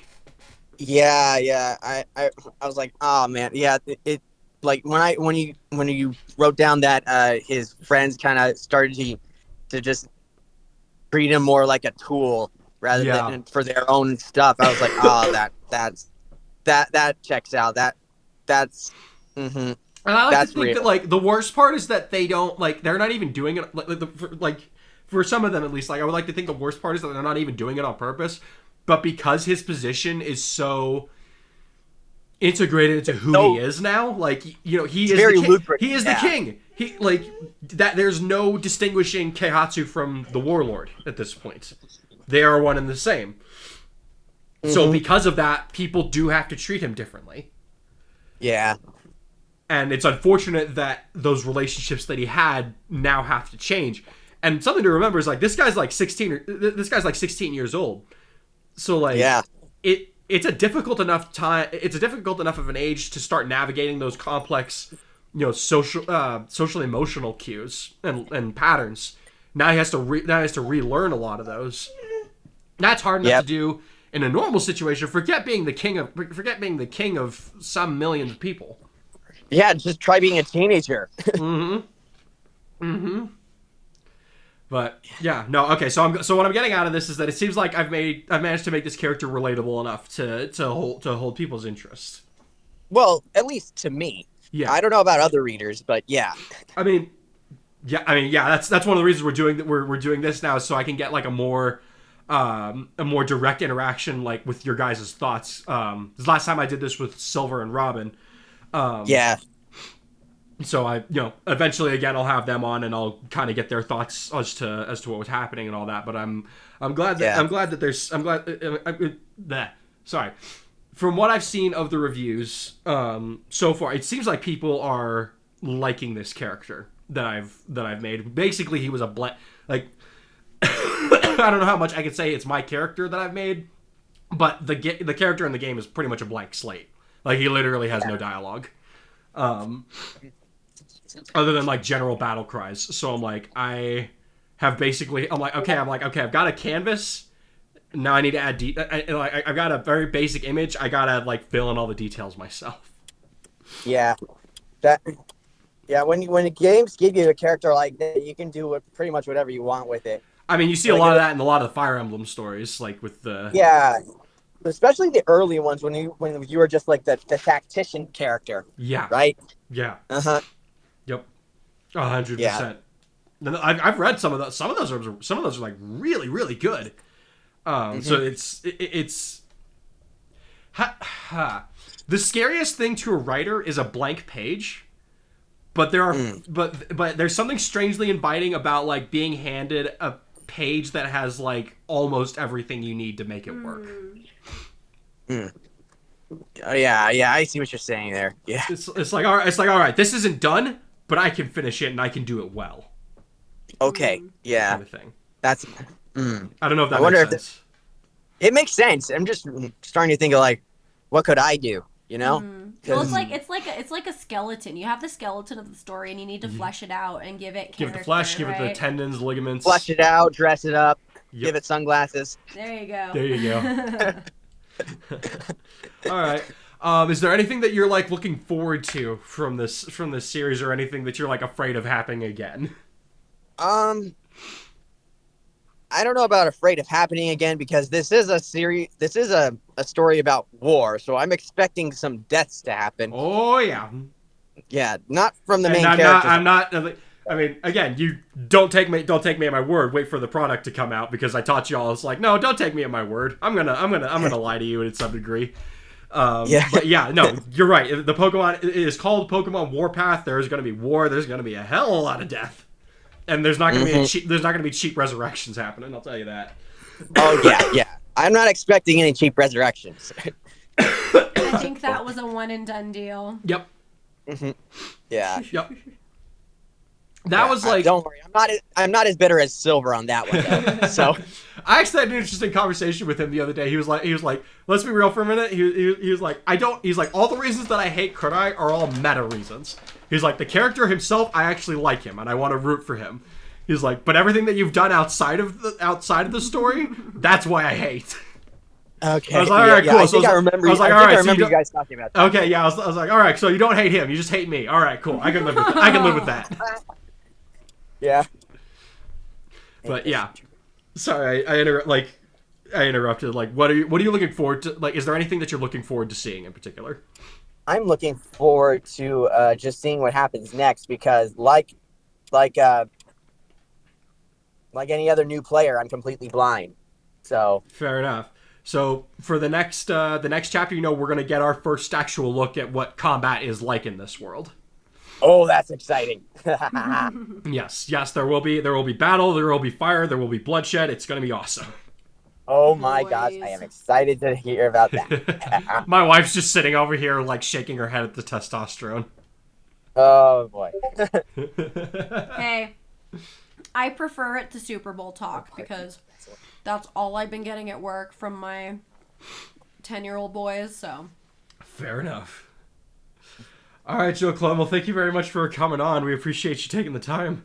yeah. I was like, oh man, yeah. It like when you wrote down that his friends kind of started to just treat him more like a tool rather Yeah. than for their own stuff. I was like, oh, that checks out. That's And I like to that's think that real. like the worst part is that they don't like they're not even doing it like for some of them at least, like I would like to think the worst part is that they're not even doing it on purpose, but because his position is so integrated into who So he is now, like he it's is very the king. lucrative. He is the Yeah. king. He like that. There's no distinguishing Keihatsu from the warlord at this point. They are one and the same. So because of that, people do have to treat him differently. Yeah. And it's unfortunate that those relationships that he had now have to change. And something to remember is like this guy's like 16 years old. So like Yeah. it's a difficult enough time. It's a difficult enough of an age to start navigating those complex, social emotional cues and patterns. Now he has to relearn a lot of those. That's hard enough Yep. to do in a normal situation. Forget being the king of some millions of people. Yeah, just try being a teenager. But yeah, no, okay. So what I'm getting out of this is that it seems like I've managed to make this character relatable enough to hold people's interest. Well, at least to me. Yeah, I don't know about other readers, but yeah. I mean, yeah. That's one of the reasons we're doing this now, so I can get like a more direct interaction like with your guys' thoughts. This last time I did this with Silver and Robin. Yeah. So I, eventually again I'll have them on and I'll kind of get their thoughts as to what was happening and all that. But I'm glad that sorry. From what I've seen of the reviews so far, it seems like people are liking this character that I've made. Basically, he was a like I don't know how much I could say it's my character that I've made, but the character in the game is pretty much a blank slate. Like he literally has no dialogue. Other than like general battle cries. So I'm like, I've got a canvas. Now I need to add I've got a very basic image. I gotta like fill in all the details myself. Yeah. When games give you a character like that, you can do pretty much whatever you want with it. I mean, you see a lot of that in a lot of the Fire Emblem stories, like with the Yeah. Especially the early ones when you were just like the tactician character. yeah, Right? yeah, Uh-huh. yep, 100%. Yeah. I've read some of those. Some of those are like really really good. So it's the scariest thing to a writer is a blank page, but but there's something strangely inviting about like being handed a page that has like almost everything you need to make it work. Oh, yeah, I see what you're saying there. Yeah. It's like all right, this isn't done, but I can finish it and I can do it well, Okay. Yeah. kind of thing. That's I don't know if that I wonder makes if sense. it makes sense. I'm just starting to think of like, what could I do? You know? Well, 'Cause- it's like a skeleton. You have the skeleton of the story, and you need to flesh it out and give it Give it the flesh, give it the right? tendons, ligaments. flush it out, dress it up, Yep. give it sunglasses. There you go. There you go. All right. Is there anything that you're like looking forward to from this series, or anything that you're like afraid of happening again? I don't know about afraid of happening again because this is a series. This is a story about war, so I'm expecting some deaths to happen. Oh yeah. Yeah, not from the And main I'm not. characters. I'm not. I mean, again, you don't take me at my word. Wait for the product to come out because I taught you all. It's like, no, don't take me at my word. I'm gonna lie to you to some degree. Yeah. But yeah, no, you're right. The Pokemon it is called Pokemon Warpath. There's gonna be war. There's gonna be a hell of a lot of death, and there's not gonna be there's not gonna be cheap resurrections happening. I'll tell you that. Oh yeah. I'm not expecting any cheap resurrections. I think that was a one and done deal. Yep. Yeah. Yep. That was like. Don't worry, I'm not as bitter as Silver on that one though. So I actually had an interesting conversation with him the other day. He was like, let's be real for a minute. He was like, he's like, all the reasons that I hate Kudai are all meta reasons. He's like, the character himself, I actually like him and I want to root for him. He's like, but everything that you've done outside of the story, that's why I hate. okay. I was like, all right, cool. I So think I remember. I was like, I all think right, I remember so you guys talking about that. Okay, yeah. I was like, all right, so you don't hate him, you just hate me. All right, cool. I can live with that. Yeah. But yeah. Sorry, I interrupted. Like, what are you looking forward to? Like, is there anything that you're looking forward to seeing in particular? I'm looking forward to just seeing what happens next because, like any other new player, I'm completely blind. So Fair enough. So for the next chapter, we're gonna get our first actual look at what combat is like in this world. oh, that's exciting. Yes, there will be battle, there will be fire, there will be bloodshed. It's gonna be awesome. Oh my Boys. gosh, I am excited to hear about that. My wife's just sitting over here like shaking her head at the testosterone. Oh boy. Hey, I prefer it to Super Bowl talk because that's all I've been getting at work from my 10-year-old boys, so. Fair enough. All right, Joe Clone. Well, thank you very much for coming on. We appreciate you taking the time.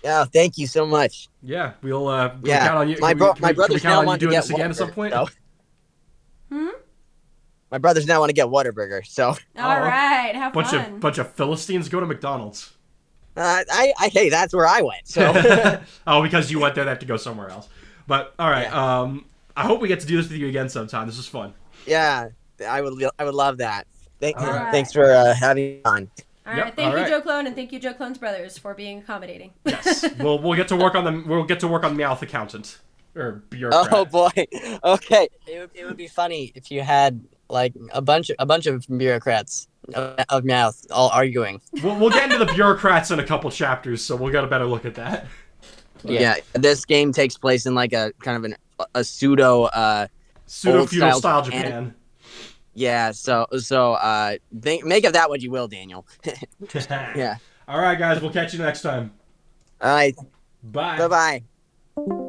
Yeah, thank you so much. Yeah, we'll Yeah, count on you. my Can we brothers count now on you want to doing get this again at some point? So. My brothers now want to get Whataburger, so. All right, have fun. Bunch of Philistines go to McDonald's. Hey, that's where I went. So. Oh, because you went there, they have to go somewhere else. But all right, Yeah. I hope we get to do this with you again sometime. This was fun. Yeah, I would love that. right. Thanks for having me on. All Yep, right, thank all you, right. Joe Clone, and thank you, Joe Clone's brothers, for being accommodating. Yes, we'll get to work on them. We'll get to work on Meowth accountant or bureaucrat. Oh boy. Okay. It would be funny if you had like a bunch of bureaucrats of mouth all arguing. We'll get into the bureaucrats in a couple chapters, so we'll get a better look at that. Yeah. This game takes place in like a kind of a pseudo Pseudo-feudal old style Japan. Japan. Yeah, so make of that what you will, Daniel. Yeah. All right, guys. We'll catch you next time. All right. Bye. Bye-bye.